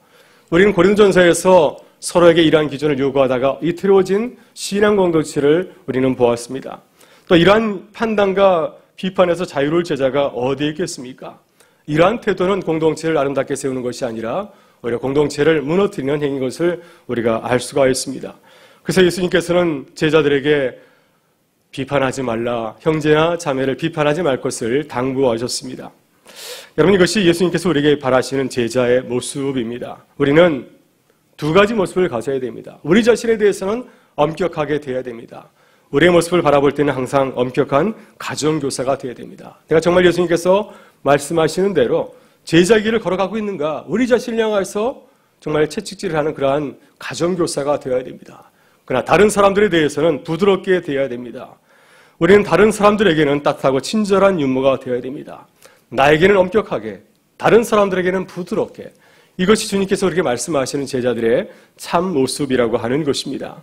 S5: 우리는 고린도전서에서 서로에게 이러한 기준을 요구하다가 이태로워진 신앙 공동체를 우리는 보았습니다. 또 이러한 판단과 비판에서 자유로울 제자가 어디에 있겠습니까? 이러한 태도는 공동체를 아름답게 세우는 것이 아니라 오히려 공동체를 무너뜨리는 행위인 것을 우리가 알 수가 있습니다. 그래서 예수님께서는 제자들에게 비판하지 말라, 형제나 자매를 비판하지 말 것을 당부하셨습니다. 여러분, 이것이 예수님께서 우리에게 바라시는 제자의 모습입니다. 우리는 두 가지 모습을 가져야 됩니다. 우리 자신에 대해서는 엄격하게 돼야 됩니다. 우리의 모습을 바라볼 때는 항상 엄격한 가정교사가 되어야 됩니다. 내가 정말 예수님께서 말씀하시는 대로 제자 길을 걸어가고 있는가, 우리 자신을 향해서 정말 채찍질을 하는 그러한 가정교사가 되어야 됩니다. 그러나 다른 사람들에 대해서는 부드럽게 되어야 됩니다. 우리는 다른 사람들에게는 따뜻하고 친절한 유머가 되어야 됩니다. 나에게는 엄격하게, 다른 사람들에게는 부드럽게, 이것이 주님께서 우리에게 말씀하시는 제자들의 참 모습이라고 하는 것입니다.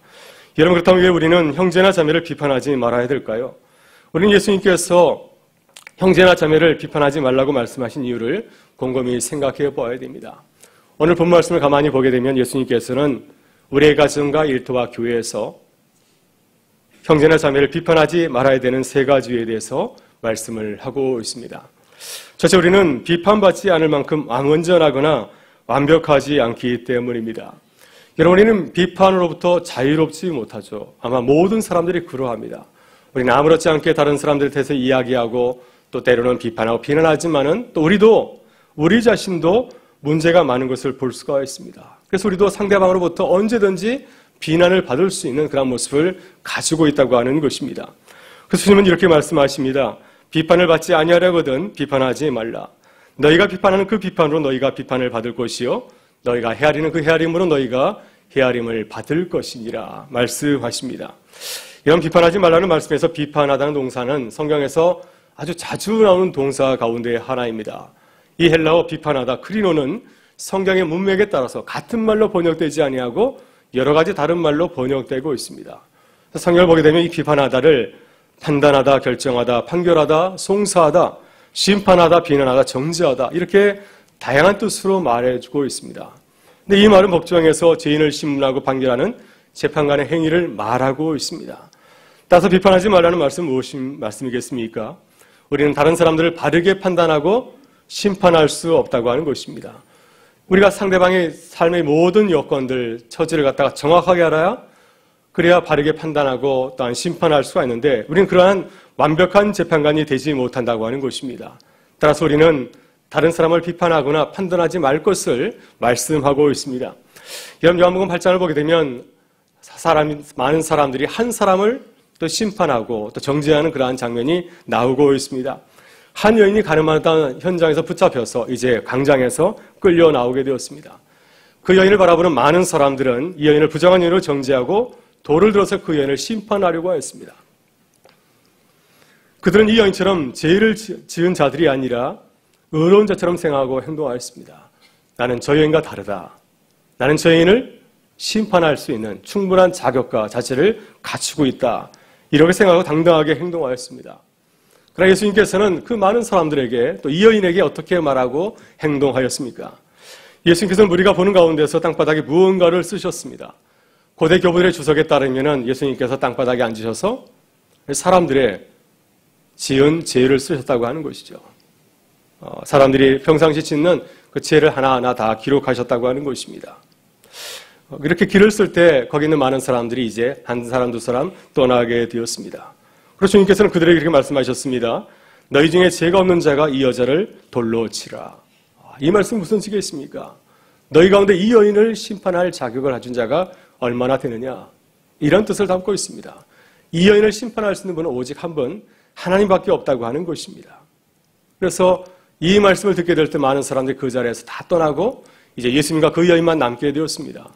S5: 여러분, 그렇다면 왜 우리는 형제나 자매를 비판하지 말아야 될까요? 우리는 예수님께서 형제나 자매를 비판하지 말라고 말씀하신 이유를 곰곰이 생각해 보아야 됩니다. 오늘 본 말씀을 가만히 보게 되면 예수님께서는 우리의 가정과 일터와 교회에서 형제나 자매를 비판하지 말아야 되는 세 가지에 대해서 말씀을 하고 있습니다. 첫째, 우리는 비판받지 않을 만큼 완전하거나 완벽하지 않기 때문입니다. 여러분, 우리는 비판으로부터 자유롭지 못하죠. 아마 모든 사람들이 그러합니다. 우리는 아무렇지 않게 다른 사람들에 대해서 이야기하고 또 때로는 비판하고 비난하지만은 또 우리 자신도 문제가 많은 것을 볼 수가 있습니다. 그래서 우리도 상대방으로부터 언제든지 비난을 받을 수 있는 그런 모습을 가지고 있다고 하는 것입니다. 그래서 주님은 이렇게 말씀하십니다. 비판을 받지 아니하려거든 비판하지 말라. 너희가 비판하는 그 비판으로 너희가 비판을 받을 것이요 너희가 헤아리는 그 헤아림으로 너희가 헤아림을 받을 것이니라 말씀하십니다. 이런 비판하지 말라는 말씀에서 비판하다는 동사는 성경에서 아주 자주 나오는 동사 가운데 하나입니다. 이 헬라어 비판하다 크리노는 성경의 문맥에 따라서 같은 말로 번역되지 아니하고 여러 가지 다른 말로 번역되고 있습니다. 성경을 보게 되면 이 비판하다를 판단하다, 결정하다, 판결하다, 송사하다, 심판하다, 비난하다, 정죄하다 이렇게 다양한 뜻으로 말해주고 있습니다. 근데 이 말은 법정에서 죄인을 심문하고 판결하는 재판관의 행위를 말하고 있습니다. 따라서 비판하지 말라는 말씀은 무엇이 말씀이겠습니까? 우리는 다른 사람들을 바르게 판단하고 심판할 수 없다고 하는 것입니다. 우리가 상대방의 삶의 모든 여건들, 처지를 갖다가 정확하게 알아야 그래야 바르게 판단하고 또한 심판할 수가 있는데 우리는 그러한 완벽한 재판관이 되지 못한다고 하는 것입니다. 따라서 우리는 다른 사람을 비판하거나 판단하지 말 것을 말씀하고 있습니다. 여러분, 요한복음 8장을 보게 되면 많은 사람들이 한 사람을 또 심판하고 또 정죄하는 그러한 장면이 나오고 있습니다. 한 여인이 가늠하던 현장에서 붙잡혀서 이제 광장에서 끌려 나오게 되었습니다. 그 여인을 바라보는 많은 사람들은 이 여인을 부정한 여인으로 정죄하고 돌을 들어서 그 여인을 심판하려고 했습니다. 그들은 이 여인처럼 죄를 지은 자들이 아니라 의로운 자처럼 생각하고 행동하였습니다. 나는 저 여인과 다르다. 나는 저 여인을 심판할 수 있는 충분한 자격과 자질을 갖추고 있다. 이렇게 생각하고 당당하게 행동하였습니다. 그러나 예수님께서는 그 많은 사람들에게 또 이 여인에게 어떻게 말하고 행동하였습니까? 예수님께서는 우리가 보는 가운데서 땅바닥에 무언가를 쓰셨습니다. 고대 교부들의 주석에 따르면 예수님께서 땅바닥에 앉으셔서 사람들의 지은 죄를 쓰셨다고 하는 것이죠. 사람들이 평상시 짓는 그 죄를 하나하나 다 기록하셨다고 하는 것입니다. 이렇게 길을 쓸 때 거기 있는 많은 사람들이 이제 한 사람 두 사람 떠나게 되었습니다. 그래서 주님께서는 그들에게 이렇게 말씀하셨습니다. 너희 중에 죄가 없는 자가 이 여자를 돌로 치라. 이 말씀 무슨 뜻이겠습니까? 너희 가운데 이 여인을 심판할 자격을 가진 자가 얼마나 되느냐? 이런 뜻을 담고 있습니다. 이 여인을 심판할 수 있는 분은 오직 한 분, 하나님밖에 없다고 하는 것입니다. 그래서 이 말씀을 듣게 될 때 많은 사람들이 그 자리에서 다 떠나고 이제 예수님과 그 여인만 남게 되었습니다.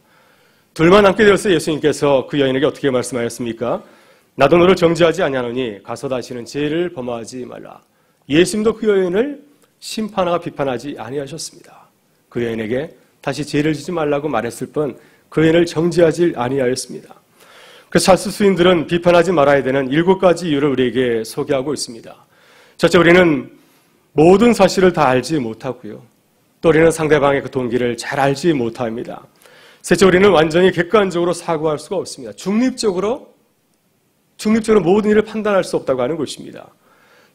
S5: 둘만 남게 되어서 예수님께서 그 여인에게 어떻게 말씀하셨습니까? 나도 너를 정죄하지 아니하노니 가서 다시는 죄를 범하지 말라. 예수님도 그 여인을 심판하고 비판하지 아니하셨습니다. 그 여인에게 다시 죄를 지지 말라고 말했을 뿐 그 여인을 정죄하지 아니하였습니다. 그래서 찰스수인들은 비판하지 말아야 되는 7가지 이유를 우리에게 소개하고 있습니다. 첫째, 우리는 모든 사실을 다 알지 못하고요. 또 우리는 상대방의 그 동기를 잘 알지 못합니다. 셋째, 우리는 완전히 객관적으로 사고할 수가 없습니다. 중립적으로 모든 일을 판단할 수 없다고 하는 것입니다.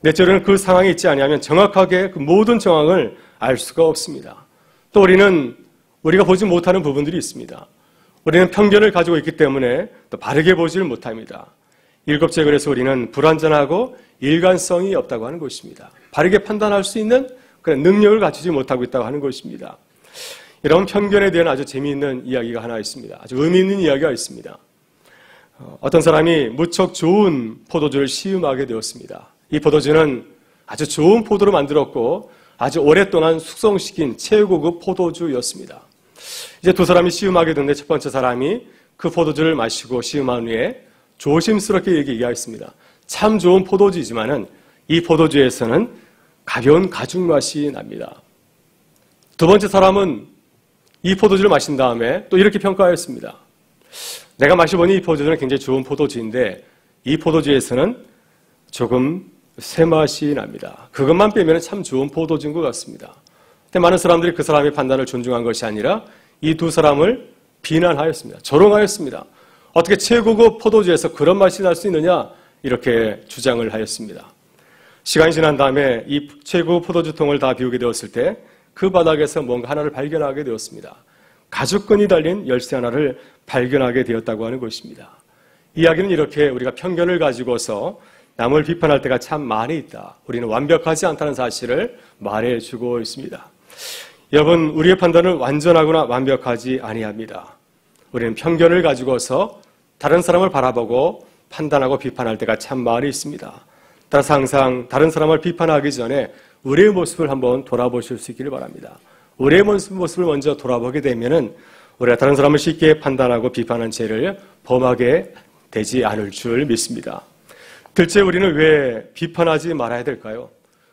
S5: 넷째로는 그 상황에 있지 아니하면 정확하게 그 모든 정황을 알 수가 없습니다. 또 우리는 우리가 보지 못하는 부분들이 있습니다. 우리는 편견을 가지고 있기 때문에 또 바르게 보지를 못합니다. 일곱째, 그래서 우리는 불완전하고 일관성이 없다고 하는 것입니다. 바르게 판단할 수 있는 그런 능력을 갖추지 못하고 있다고 하는 것입니다. 이런 편견에 대한 아주 재미있는 이야기가 하나 있습니다. 아주 의미 있는 이야기가 있습니다. 어떤 사람이 무척 좋은 포도주를 시음하게 되었습니다. 이 포도주는 아주 좋은 포도로 만들었고 아주 오랫동안 숙성시킨 최고급 포도주였습니다. 이제 두 사람이 시음하게 됐는데 첫 번째 사람이 그 포도주를 마시고 시음한 후에 조심스럽게 얘기하였습니다. 참 좋은 포도주이지만은 이 포도주에서는 가벼운 가죽 맛이 납니다. 두 번째 사람은 이 포도주를 마신 다음에 또 이렇게 평가하였습니다. 내가 마셔보니 이 포도주는 굉장히 좋은 포도주인데 이 포도주에서는 조금 새맛이 납니다. 그것만 빼면 참 좋은 포도주인 것 같습니다. 근데 많은 사람들이 그 사람의 판단을 존중한 것이 아니라 이 두 사람을 비난하였습니다. 조롱하였습니다. 어떻게 최고급 포도주에서 그런 맛이 날 수 있느냐 이렇게 주장을 하였습니다. 시간이 지난 다음에 이 최고급 포도주통을 다 비우게 되었을 때 그 바닥에서 뭔가 하나를 발견하게 되었습니다. 가죽끈이 달린 열쇠 하나를 발견하게 되었다고 하는 것입니다. 이야기는 이렇게 우리가 편견을 가지고서 남을 비판할 때가 참 많이 있다. 우리는 완벽하지 않다는 사실을 말해주고 있습니다. 여러분, 우리의 판단은 완전하거나 완벽하지 아니합니다. 우리는 편견을 가지고서 다른 사람을 바라보고 판단하고 비판할 때가 참 많이 있습니다. 따라서 항상 다른 사람을 비판하기 전에 우리의 모습을 한번 돌아보실 수 있기를 바랍니다. 우리의 모습을 먼저 돌아보게 되면은 우리가 다른 사람을 쉽게 판단하고 비판한 죄를 범하게 되지 않을 줄 믿습니다. 둘째, 우리는 왜 비판하지 말아야 될까요?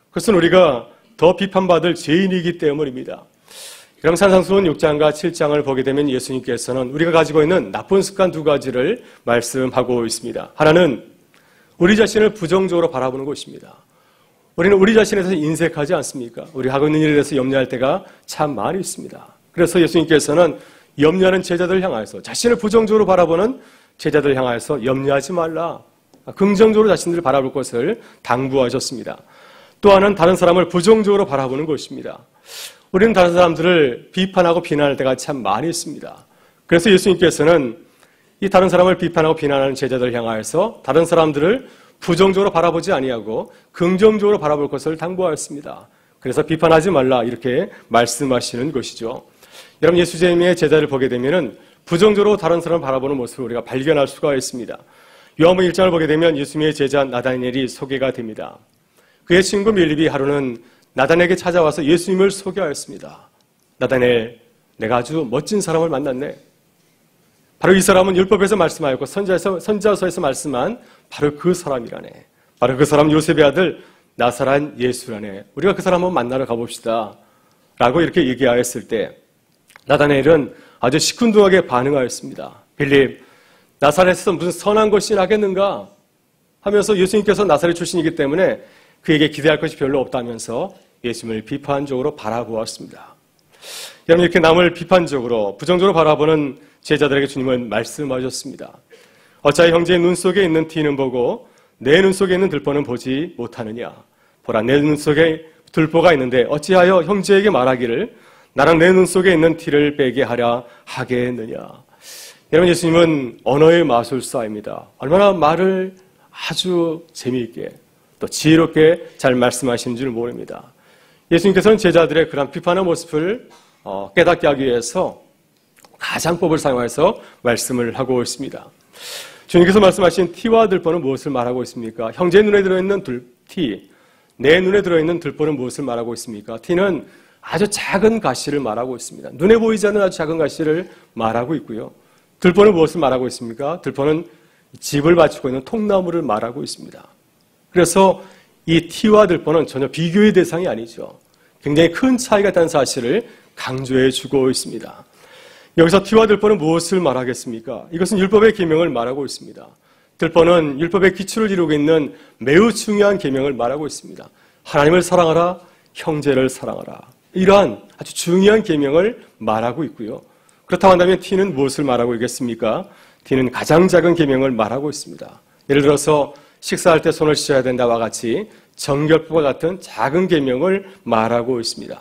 S5: 그것은 우리가 더 비판받을 죄인이기 때문입니다. 그럼 산상수훈 6장과 7장을 보게 되면 예수님께서는 우리가 가지고 있는 나쁜 습관 2가지를 말씀하고 있습니다. 하나는 우리 자신을 부정적으로 바라보는 것입니다. 우리는 우리 자신에 대해서 인색하지 않습니까? 우리 하고 있는 일에 대해서 염려할 때가 참 많이 있습니다. 그래서 예수님께서는 염려하는 제자들을 향하여서 자신을 부정적으로 바라보는 제자들을 향하여서 염려하지 말라. 긍정적으로 자신들을 바라볼 것을 당부하셨습니다. 또 하나는 다른 사람을 부정적으로 바라보는 것입니다. 우리는 다른 사람들을 비판하고 비난할 때가 참 많이 있습니다. 그래서 예수님께서는 이 다른 사람을 비판하고 비난하는 제자들을 향하여서 다른 사람들을 부정적으로 바라보지 아니하고 긍정적으로 바라볼 것을 당부하였습니다. 그래서 비판하지 말라 이렇게 말씀하시는 것이죠. 여러분, 예수님의 제자를 보게 되면은 부정적으로 다른 사람을 바라보는 모습을 우리가 발견할 수가 있습니다. 요한복음 1장을 보게 되면 예수님의 제자 나다니엘이 소개가 됩니다. 그의 친구 밀립이 하루는 나다니엘에게 찾아와서 예수님을 소개하였습니다. 나다니엘, 내가 아주 멋진 사람을 만났네. 바로 이 사람은 율법에서 말씀하였고 선지자서에서 말씀한 바로 그 사람이라네. 바로 그 사람 요셉의 아들 나사렛 예수라네. 우리가 그 사람 한번 만나러 가봅시다. 라고 이렇게 얘기하였을 때 나다니엘은 아주 시큰둥하게 반응하였습니다. 빌립, 나사렛에서 무슨 선한 것이 나겠는가? 하면서 예수님께서 나사렛 출신이기 때문에 그에게 기대할 것이 별로 없다면서 예수님을 비판적으로 바라보았습니다. 여러분, 이렇게 남을 비판적으로 부정적으로 바라보는 제자들에게 주님은 말씀하셨습니다. 어찌하여 형제의 눈 속에 있는 티는 보고 내 눈 속에 있는 들보는 보지 못하느냐? 보라, 내 눈 속에 들보가 있는데 어찌하여 형제에게 말하기를 나는 내 눈 속에 있는 티를 빼게 하랴 하겠느냐? 여러분, 예수님은 언어의 마술사입니다. 얼마나 말을 아주 재미있게 또 지혜롭게 잘 말씀하시는 줄 모릅니다. 예수님께서는 제자들의 그런 비판의 모습을 깨닫게 하기 위해서 가장법을 사용해서 말씀을 하고 있습니다. 주님께서 말씀하신 티와 들보는 무엇을 말하고 있습니까? 형제 눈에 들어있는 티, 내 눈에 들어있는 들보는 무엇을 말하고 있습니까? 티는 아주 작은 가시를 말하고 있습니다. 눈에 보이지 않는 아주 작은 가시를 말하고 있고요. 들보는 무엇을 말하고 있습니까? 들보는 집을 받치고 있는 통나무를 말하고 있습니다. 그래서 이 티와 들보는 전혀 비교의 대상이 아니죠. 굉장히 큰 차이가 있다는 사실을 강조해 주고 있습니다. 여기서 티와 들보는 무엇을 말하겠습니까? 이것은 율법의 계명을 말하고 있습니다. 들보는 율법의 기초를 이루고 있는 매우 중요한 계명을 말하고 있습니다. 하나님을 사랑하라, 형제를 사랑하라. 이러한 아주 중요한 계명을 말하고 있고요. 그렇다고 한다면 티는 무엇을 말하고 있겠습니까? 티는 가장 작은 계명을 말하고 있습니다. 예를 들어서 식사할 때 손을 씻어야 된다와 같이 정결법과 같은 작은 계명을 말하고 있습니다.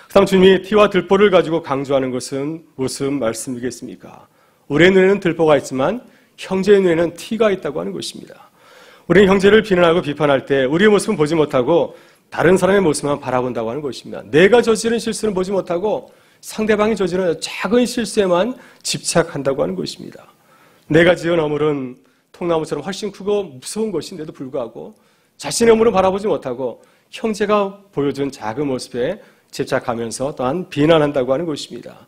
S5: 그다음 주님이 티와 들보를 가지고 강조하는 것은 무슨 말씀이겠습니까? 우리의 눈에는 들보가 있지만 형제의 눈에는 티가 있다고 하는 것입니다. 우리는 형제를 비난하고 비판할 때 우리의 모습은 보지 못하고 다른 사람의 모습만 바라본다고 하는 것입니다. 내가 저지른 실수는 보지 못하고 상대방이 저지른 작은 실수에만 집착한다고 하는 것입니다. 내가 지은 어물은 통나무처럼 훨씬 크고 무서운 것인데도 불구하고 자신의 어물은 바라보지 못하고 형제가 보여준 작은 모습에 집착하면서 또한 비난한다고 하는 것입니다.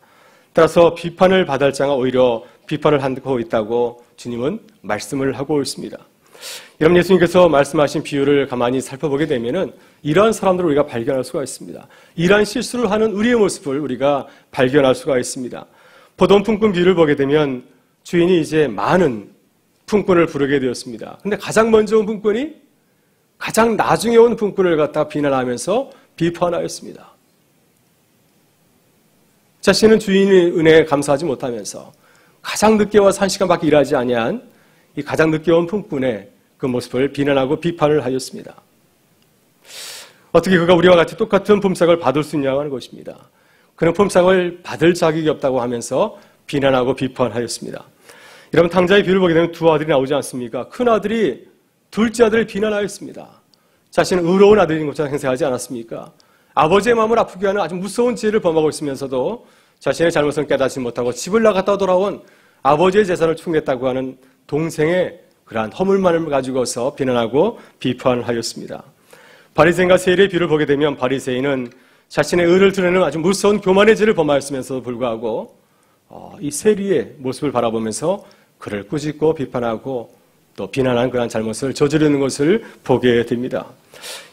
S5: 따라서 비판을 받을 자가 오히려 비판을 하고 있다고 주님은 말씀을 하고 있습니다. 여러분, 예수님께서 말씀하신 비유를 가만히 살펴보게 되면은 이러한 사람들을 우리가 발견할 수가 있습니다. 이러한 실수를 하는 우리의 모습을 우리가 발견할 수가 있습니다. 포도원 품꾼 비유를 보게 되면 주인이 이제 많은 품꾼을 부르게 되었습니다. 근데 가장 먼저 온 품꾼이 가장 나중에 온 품꾼을 갖다 비난하면서 비판하였습니다. 자신은 주인의 은혜에 감사하지 못하면서 가장 늦게 와서 1시간밖에 일하지 아니한 이 가장 늦게 온 품꾼의 그 모습을 비난하고 비판을 하였습니다. 어떻게 그가 우리와 같이 똑같은 품삯을 받을 수 있냐고 하는 것입니다. 그는 품삯을 받을 자격이 없다고 하면서 비난하고 비판하였습니다. 여러분, 탕자의 비유를 보게 되면 두 아들이 나오지 않습니까? 큰 아들이 둘째 아들을 비난하였습니다. 자신은 의로운 아들인 것처럼 행세하지 않았습니까? 아버지의 마음을 아프게 하는 아주 무서운 죄를 범하고 있으면서도 자신의 잘못을 깨닫지 못하고 집을 나갔다 돌아온 아버지의 재산을 축냈다고 하는 동생의 그러한 허물만을 가지고서 비난하고 비판하였습니다. 바리새인과 세리의 비유를 보게 되면 바리새인은 자신의 의를 드러내는 아주 무서운 교만의 죄를 범하였으면서도 불구하고 이 세리의 모습을 바라보면서 그를 꾸짖고 비판하고 또 비난한 그러한 잘못을 저지르는 것을 보게 됩니다.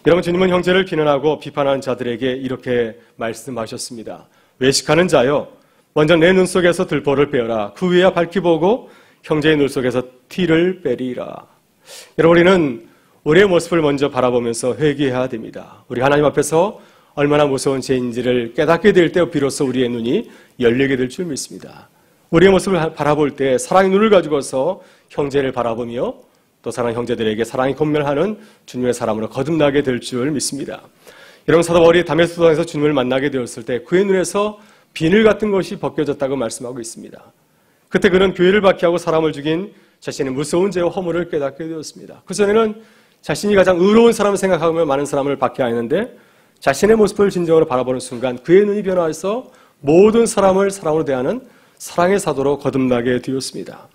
S5: 여러분, 주님은 형제를 비난하고 비판하는 자들에게 이렇게 말씀하셨습니다. 외식하는 자여, 먼저 내 눈 속에서 들보를 빼어라. 그 위에 밝히 보고 형제의 눈 속에서 티를 빼리라. 여러분, 우리는 우리의 모습을 먼저 바라보면서 회개해야 됩니다. 우리 하나님 앞에서 얼마나 무서운 죄인지를 깨닫게 될 때 비로소 우리의 눈이 열리게 될 줄 믿습니다. 우리의 모습을 바라볼 때 사랑의 눈을 가지고서 형제를 바라보며 또 사랑하는 형제들에게 사랑이 권면하는 주님의 사람으로 거듭나게 될 줄 믿습니다. 여러분, 사도 바울이 다메스코 도상에서 주님을 만나게 되었을 때 그의 눈에서 비늘 같은 것이 벗겨졌다고 말씀하고 있습니다. 그때 그는 교회를 박해하고 사람을 죽인 자신의 무서운 죄와 허물을 깨닫게 되었습니다. 그전에는 자신이 가장 의로운 사람을 생각하며 많은 사람을 박해하였는데 자신의 모습을 진정으로 바라보는 순간 그의 눈이 변화해서 모든 사람을 사랑으로 대하는 사랑의 사도로 거듭나게 되었습니다.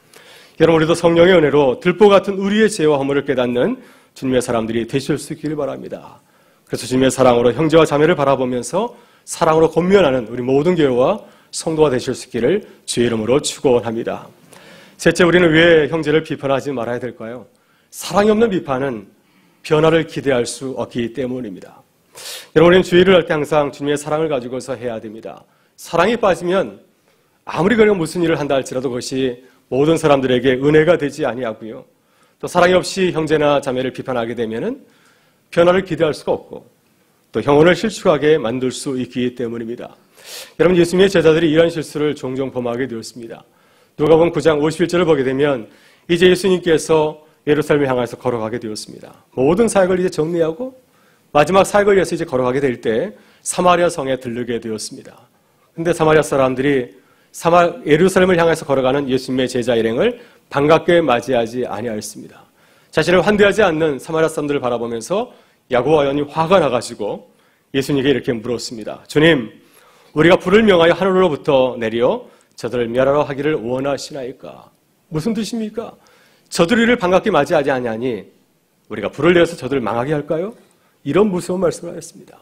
S5: 여러분, 우리도 성령의 은혜로 들보 같은 우리의 죄와 허물을 깨닫는 주님의 사람들이 되실 수 있기를 바랍니다. 그래서 주님의 사랑으로 형제와 자매를 바라보면서 사랑으로 권면하는 우리 모든 교회와 성도가 되실 수 있기를 주의 이름으로 축원합니다. 셋째, 우리는 왜 형제를 비판하지 말아야 될까요? 사랑이 없는 비판은 변화를 기대할 수 없기 때문입니다. 여러분, 우리는 주의를 할 때 항상 주님의 사랑을 가지고서 해야 됩니다. 사랑이 빠지면 아무리 그냥 무슨 일을 한다 할지라도 그것이 모든 사람들에게 은혜가 되지 아니하고요. 또 사랑이 없이 형제나 자매를 비판하게 되면은 변화를 기대할 수가 없고 또 영혼을 실축하게 만들 수 있기 때문입니다. 여러분, 예수님의 제자들이 이런 실수를 종종 범하게 되었습니다. 누가복음 9장 51절을 보게 되면 이제 예수님께서 예루살렘을 향해서 걸어가게 되었습니다. 모든 사역을 이제 정리하고 마지막 사역을 위해서 이제 걸어가게 될 때 사마리아 성에 들르게 되었습니다. 근데 사마리아 사람들이 예루살렘을 향해서 걸어가는 예수님의 제자 일행을 반갑게 맞이하지 아니하였습니다. 자신을 환대하지 않는 사마리아 사람들을 바라보면서 야고와 요한이 화가 나가지고 예수님에게 이렇게 물었습니다. 주님, 우리가 불을 명하여 하늘로부터 내려 저들을 멸하러 하기를 원하시나이까? 무슨 뜻입니까? 저들이 우리를 반갑게 맞이하지 아니하니 우리가 불을 내어서 저들을 망하게 할까요? 이런 무서운 말씀을 하였습니다.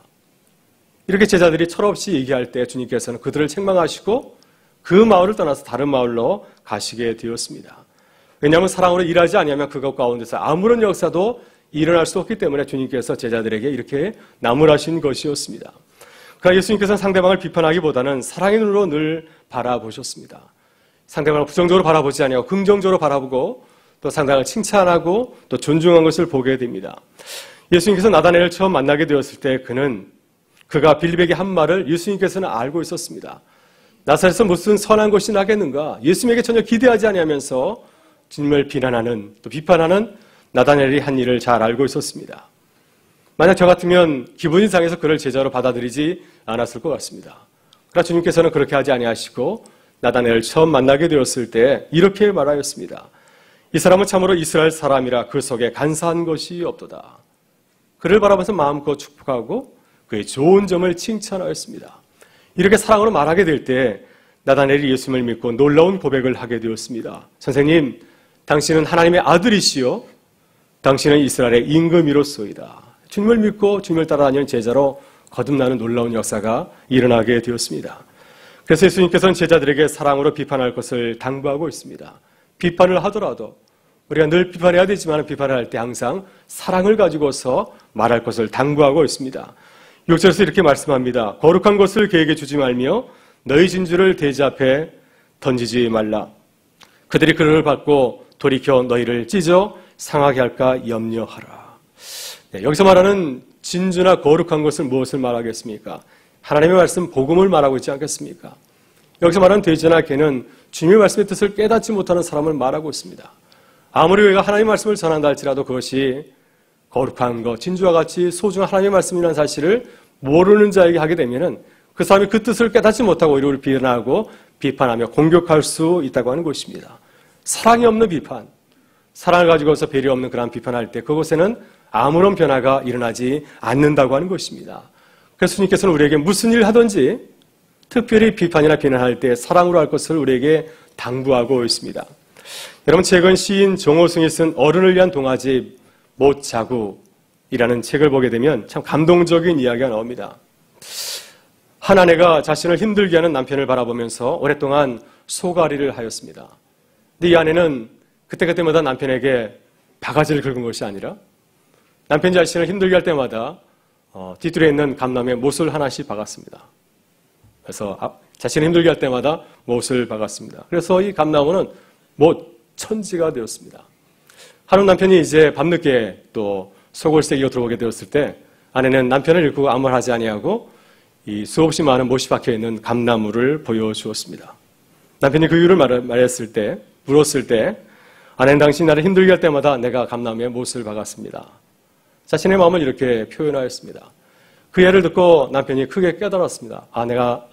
S5: 이렇게 제자들이 철없이 얘기할 때 주님께서는 그들을 책망하시고 그 마을을 떠나서 다른 마을로 가시게 되었습니다. 왜냐하면 사랑으로 일하지 아니하면 그것 가운데서 아무런 역사도 일어날 수 없기 때문에 주님께서 제자들에게 이렇게 나무라신 것이었습니다. 그러나 예수님께서는 상대방을 비판하기보다는 사랑의 눈으로 늘 바라보셨습니다. 상대방을 부정적으로 바라보지 아니하고 긍정적으로 바라보고 또 상대방을 칭찬하고 또 존중한 것을 보게 됩니다. 예수님께서 나다나엘을 처음 만나게 되었을 때 그가 빌립에게 한 말을 예수님께서는 알고 있었습니다. 나사렛에서 무슨 선한 것이 나겠는가? 예수님에게 전혀 기대하지 아니하면서 주님을 비난하는 또 비판하는 나다나엘이 한 일을 잘 알고 있었습니다. 만약 저 같으면 기분이 상해서 그를 제자로 받아들이지 않았을 것 같습니다. 그러나 주님께서는 그렇게 하지 아니하시고 나다나엘을 처음 만나게 되었을 때 이렇게 말하였습니다. 이 사람은 참으로 이스라엘 사람이라 그 속에 간사한 것이 없도다. 그를 바라보면서 마음껏 축복하고 그의 좋은 점을 칭찬하였습니다. 이렇게 사랑으로 말하게 될 때 나다나엘이 예수님을 믿고 놀라운 고백을 하게 되었습니다. 선생님, 당신은 하나님의 아들이시요 당신은 이스라엘의 임금이로소이다. 주님을 믿고 주님을 따라다니는 제자로 거듭나는 놀라운 역사가 일어나게 되었습니다. 그래서 예수님께서는 제자들에게 사랑으로 비판할 것을 당부하고 있습니다. 비판을 하더라도 우리가 늘 비판해야 되지만 비판을 할 때 항상 사랑을 가지고서 말할 것을 당부하고 있습니다. 6절에서 이렇게 말씀합니다. 거룩한 것을 그에게 주지 말며 너희 진주를 돼지 앞에 던지지 말라. 그들이 그를 받고 돌이켜 너희를 찢어 상하게 할까 염려하라. 네, 여기서 말하는 진주나 거룩한 것을 무엇을 말하겠습니까? 하나님의 말씀 복음을 말하고 있지 않겠습니까? 여기서 말하는 돼지나 개는 주님의 말씀의 뜻을 깨닫지 못하는 사람을 말하고 있습니다. 아무리 우리가 하나님의 말씀을 전한다 할지라도 그것이 거룩한 것, 진주와 같이 소중한 하나님의 말씀이라는 사실을 모르는 자에게 하게 되면은 그 사람이 그 뜻을 깨닫지 못하고 오히려 우리를 비난하고 비판하며 공격할 수 있다고 하는 것입니다. 사랑이 없는 비판, 사랑을 가지고서 배려 없는 그런 비판할 때 그곳에는 아무런 변화가 일어나지 않는다고 하는 것입니다. 그래서 주님께서는 우리에게 무슨 일을 하든지 특별히 비판이나 비난할 때 사랑으로 할 것을 우리에게 당부하고 있습니다. 여러분, 최근 시인 정호승이 쓴 어른을 위한 동화집 못 자구이라는 책을 보게 되면 참 감동적인 이야기가 나옵니다. 한 아내가 자신을 힘들게 하는 남편을 바라보면서 오랫동안 소가리를 하였습니다. 근데 이 아내는 그때마다 남편에게 바가지를 긁은 것이 아니라 남편 자신을 힘들게 할 때마다 뒤뜰에 있는 감나무에 못을 하나씩 박았습니다. 그래서 자신을 힘들게 할 때마다 못을 박았습니다. 그래서 이 감나무는 못 천지가 되었습니다. 하루 남편이 이제 밤늦게 또 소골세기로 들어오게 되었을 때 아내는 남편을 잃고 아무 말 하지 아니하고 이 수없이 많은 못이 박혀있는 감나무를 보여주었습니다. 남편이 그 이유를 물었을 때 아내는 당신이 나를 힘들게 할 때마다 내가 감나무에 못을 박았습니다. 자신의 마음을 이렇게 표현하였습니다. 그 예를 듣고 남편이 크게 깨달았습니다. 내가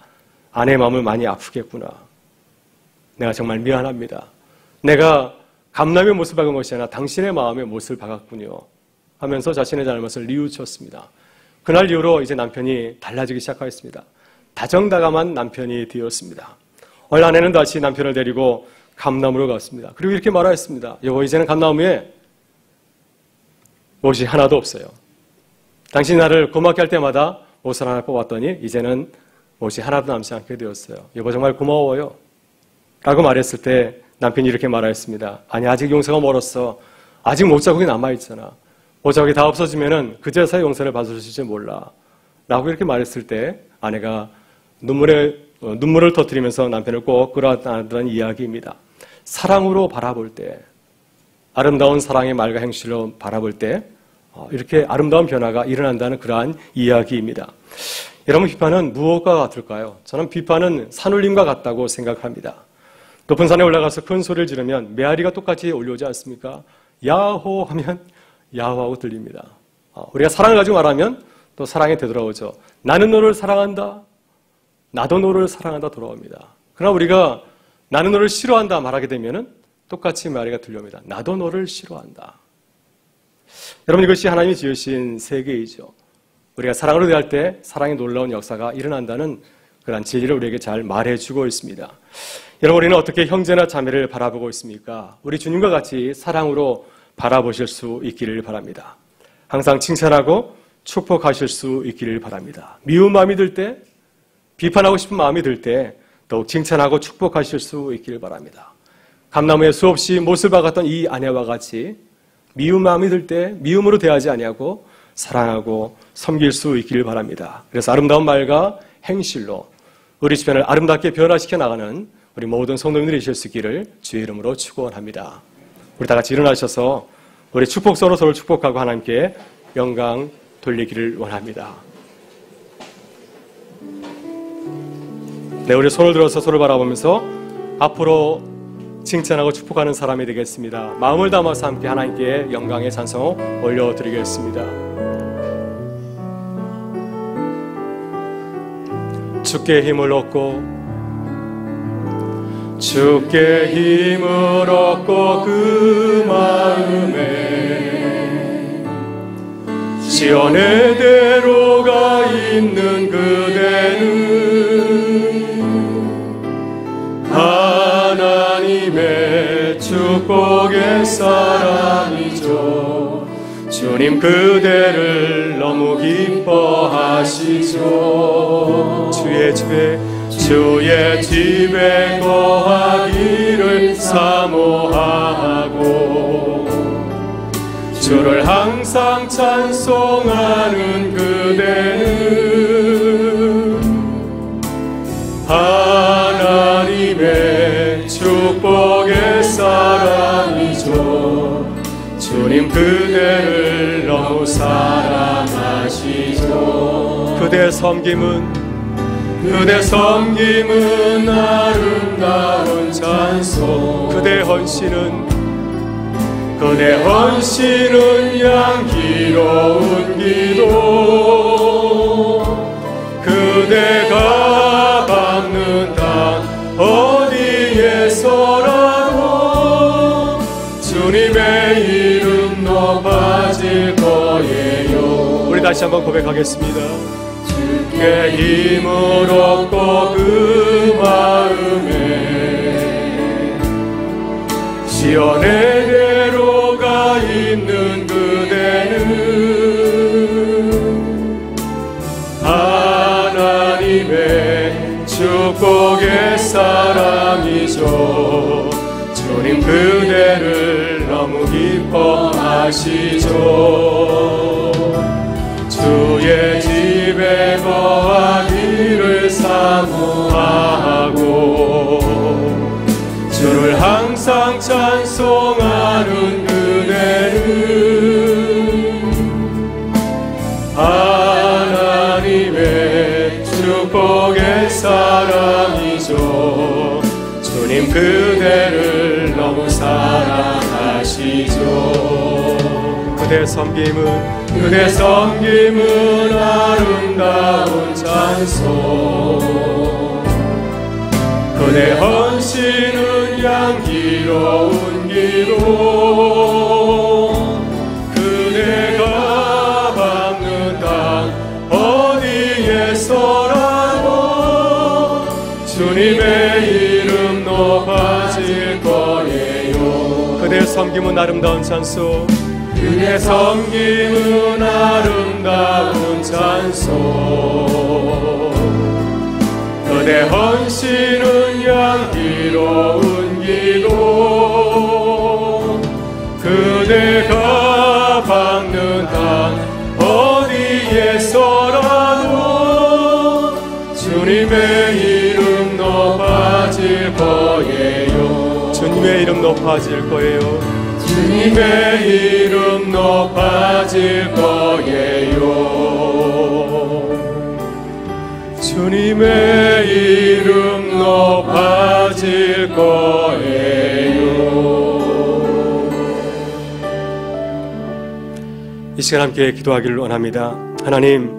S5: 아내의 마음을 많이 아프겠구나. 내가 정말 미안합니다. 내가 감나무에 못을 박은 것이 아니라 당신의 마음에 못을 박았군요. 하면서 자신의 잘못을 뉘우쳤습니다. 그날 이후로 이제 남편이 달라지기 시작하였습니다. 다정다감한 남편이 되었습니다. 어느 아내는 다시 남편을 데리고 감나무로 갔습니다. 그리고 이렇게 말하였습니다. 여보, 이제는 감나무에 못이 하나도 없어요. 당신이 나를 고맙게 할 때마다 못을 하나 뽑았더니 이제는 못이 하나도 남지 않게 되었어요. 여보, 정말 고마워요. 라고 말했을 때 남편이 이렇게 말하였습니다. 아니, 아직 용서가 멀었어. 아직 못자국이 남아있잖아. 못자국이 다 없어지면은 그제서야 용서를 받을 수 있을지 몰라. 라고 이렇게 말했을 때 아내가 눈물을 터뜨리면서 남편을 꼭 끌어안았다는 이야기입니다. 사랑으로 바라볼 때, 아름다운 사랑의 말과 행실로 바라볼 때 이렇게 아름다운 변화가 일어난다는 그러한 이야기입니다. 여러분, 비판은 무엇과 같을까요? 저는 비판은 산울림과 같다고 생각합니다. 높은 산에 올라가서 큰 소리를 지르면 메아리가 똑같이 올려오지 않습니까? 야호 하면 야호하고 들립니다. 우리가 사랑을 가지고 말하면 또 사랑이 되돌아오죠. 나는 너를 사랑한다. 나도 너를 사랑한다 돌아옵니다. 그러나 우리가 나는 너를 싫어한다 말하게 되면은 똑같이 메아리가 들려옵니다. 나도 너를 싫어한다. 여러분, 이것이 하나님이 지으신 세계이죠. 우리가 사랑으로 대할 때 사랑의 놀라운 역사가 일어난다는 그런 진리를 우리에게 잘 말해주고 있습니다. 여러분, 우리는 어떻게 형제나 자매를 바라보고 있습니까? 우리 주님과 같이 사랑으로 바라보실 수 있기를 바랍니다. 항상 칭찬하고 축복하실 수 있기를 바랍니다. 미운 마음이 들 때, 비판하고 싶은 마음이 들 때 더욱 칭찬하고 축복하실 수 있기를 바랍니다. 감나무에 수없이 못을 박았던 이 아내와 같이 미운 마음이 들 때 미움으로 대하지 아니하고 사랑하고 섬길 수 있기를 바랍니다. 그래서 아름다운 말과 행실로 우리 주변을 아름답게 변화시켜 나가는 우리 모든 성도님들이 되실 수 있기를 주의 이름으로 축원합니다. 우리 다 같이 일어나셔서 우리 축복서로 서로 축복하고 하나님께 영광 돌리기를 원합니다. 네, 우리 손을 들어서 서로 바라보면서 앞으로 칭찬하고 축복하는 사람이 되겠습니다. 마음을 담아서 함께 하나님께 영광의 찬송 올려드리겠습니다. 주께 힘을 얻고 주께 힘을 얻고 그 마음에 시온의 대로가 있는 그대는 하나님의 축복의 사람이죠. 주님 그대를 너무 기뻐하시죠. 주의 집에 거하기를 사모하고 주를 항상 찬송하는 그대는 하나님의 축복의 사람이죠. 주님 그대를 너무 사랑하시죠. 그대의 섬김은 아름다운 찬송. 그대의 헌신은 향기로운 기도. 그대가 밟는 땅 어디에서라도 주님의 이름 높아질 거예요. 우리 다시 한번 고백하겠습니다. 주께 힘을 얻고 그 마음에 시온의 대로가 있는 그대는 하나님의 축복의 사람이죠. 주님 그대를 너무 기뻐하시죠. 주의 집에 거하기를 사모하고 주를 항상 찬송하는 그대는 하나님의 축복의 사람이죠. 주님 그대를 너무 사랑하시죠. 그대 섬김은 아름다운 찬송. 그대 헌신은 향기로운 기도. 그대가 밟는 땅 어디에서라도 주님의 이름 높아질 거예요. 그대 섬김은 아름다운 찬송. 그대 섬김은 아름다운 찬송. 그대 헌신은 향기로운 기도. 그대가 밟는 땅 어디에서라도 주님의 이름 높아질 거예요. 주님의 이름 높아질 거예요. 주님의 이름 높아질 거예요. 주님의 이름 높아질 거예요. 이 시간 함께 기도하기를 원합니다. 하나님,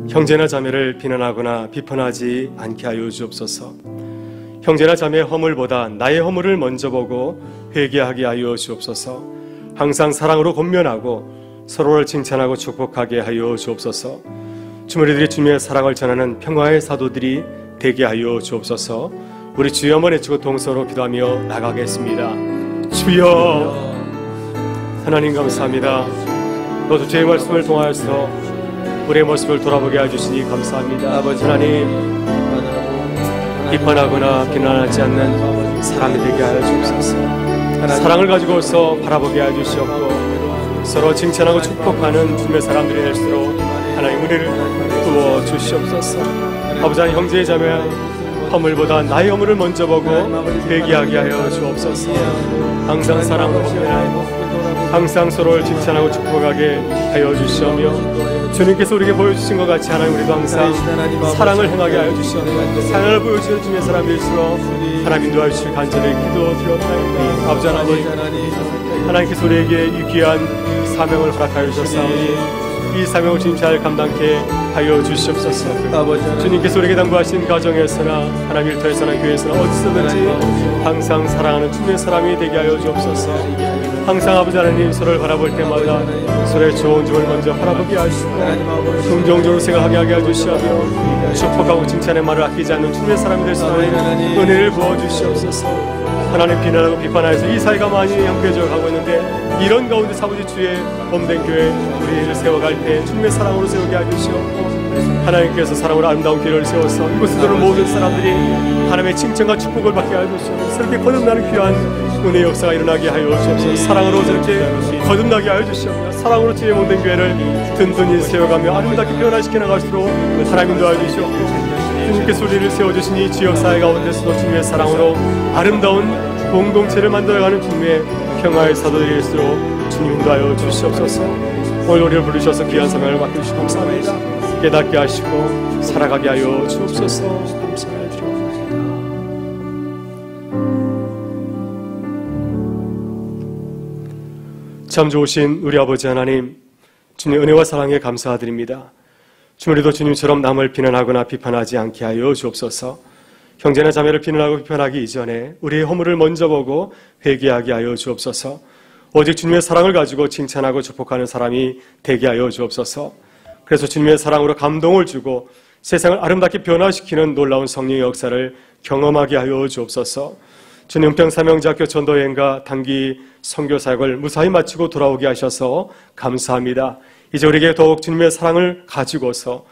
S5: 형제나 자매를 비난하거나 비판하지 않게 하여 주옵소서. 형제나 자매의 허물보다 나의 허물을 먼저 보고 회개하게 하여 주옵소서. 항상 사랑으로 권면하고 서로를 칭찬하고 축복하게 하여 주옵소서. 주무리들이 주님의 사랑을 전하는 평화의 사도들이 되게 하여 주옵소서. 우리 주여 한번 외치고 동서로 기도하며 나가겠습니다. 주여, 하나님 감사합니다. 또 주의 말씀을 통하여서 우리의 모습을 돌아보게 해주시니 감사합니다. 아버지 하나님, 비판하거나 비난하지 않는 사람이 되게 하여 주옵소서. 사랑을 가지고서 바라보게 하여 주시옵고 서로 칭찬하고 축복하는 주님의 사람들이 될수록 하나님 은혜를 부어 주시옵소서. 아버지 하나님, 형제의 자매 허물보다 나의 허물을 먼저 보고 회개하게 하여 주옵소서. 항상 사랑으로 항상 서로를 칭찬하고 축복하게 하여 주시오며 주님께서 우리에게 보여주신 것 같이 하나님 우리도 항상 사랑을 행하게 하여 주시오며 사랑을 보여주시는 주님의 사람일수록 하나님 인도하여 주실 간절히 기도드렸나이다. 아버지 하나님, 하나님께서 우리에게 이 귀한 사명을 허락하여 주셨사오니 이 사명을 주님 잘 감당케 하여 주시옵소서. 주님께서 우리에게 당부하신 가정에서나 하나님 일터에서나 교회에서나 어디서든지 항상 사랑하는 주님의 사람이 되게 하여 주옵소서. 항상 아버지 하나님 서로를 바라볼 때마다 서로의 좋은 점을 먼저 바라보게 하시고 긍정적으로 생각하게 하게 해주시며 축복하고 칭찬의 말을 아끼지 않는 주님의 사람이 될 수 있는 은혜를 부어주시옵소서. 하나님, 비난하고 비판하여서 이 사회가 많이 양폐져 가고 있는데 이런 가운데 아버지 주의 몸된 교회 우리를 세워갈 때 주님의 사랑으로 세우게 해주시옵고 하나님께서 사랑으로 아름다운 길을 세워서 이곳에 들어오는 모든 사람들이 하나님의 칭찬과 축복을 받게 하여 주시옵소서. 저렇게 거듭나는 귀한 은혜의 역사가 일어나게 하여 주시옵소서. 사랑으로 저렇게 거듭나게 하여 주시옵소서. 사랑으로 주의 몸된 교회를 든든히 세워가며 아름답게 변화시켜 나갈수록 하나님 인도하여 주시옵고 주님께서 우리를 세워주신 이 지역사회 가운데서도 주님의 사랑으로 아름다운 공동체를 만들어가는 주님의 평화의 사도들일수록 주님 인도하여 주시옵소서. 오늘 우리를 부르셔서 귀한 사명을 맡겨주시고 감사합니다. 깨닫게 하시고 살아가게 하여 주옵소서. 감사를 드립니다. 참 좋으신 우리 아버지 하나님, 주님의 은혜와 사랑에 감사드립니다. 주님도 주님처럼 남을 비난하거나 비판하지 않게 하여 주옵소서. 형제나 자매를 비난하고 비판하기 이전에 우리의 허물을 먼저 보고 회개하게 하여 주옵소서. 오직 주님의 사랑을 가지고 칭찬하고 축복하는 사람이 되게 하여 주옵소서. 그래서 주님의 사랑으로 감동을 주고 세상을 아름답게 변화시키는 놀라운 성령의 역사를 경험하게 하여 주옵소서. 주님, 은평사명자학교 전도여행과 단기 선교사역을 무사히 마치고 돌아오게 하셔서 감사합니다. 이제 우리에게 더욱 주님의 사랑을 가지고서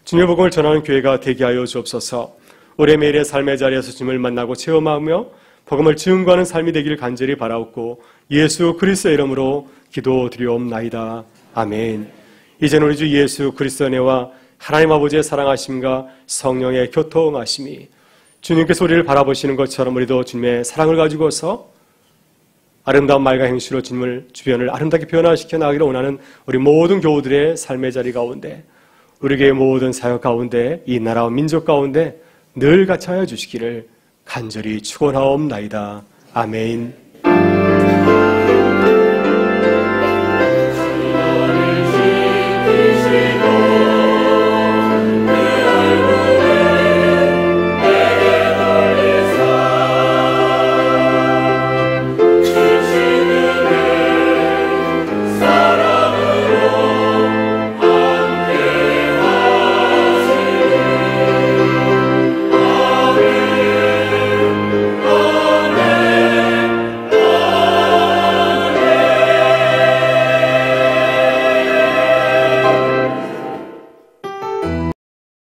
S5: 주님의 복음을 전하는 교회가 되게 하여 주옵소서. 우리의 매일의 삶의 자리에서 주님을 만나고 체험하며 복음을 증거하는 삶이 되기를 간절히 바라옵고 예수 그리스도의 이름으로 기도드리옵나이다. 아멘. 이제는 우리 주 예수 그리스도의 은혜와 하나님 아버지의 사랑하심과 성령의 교통하심이 주님께서 우리를 바라보시는 것처럼 우리도 주님의 사랑을 가지고서 아름다운 말과 행실로 주님을 주변을 아름답게 변화시켜 나가기를 원하는 우리 모든 교우들의 삶의 자리 가운데, 우리 교회 모든 사역 가운데, 이 나라와 민족 가운데 늘 같이 하여 주시기를 간절히 축원하옵나이다. 아멘.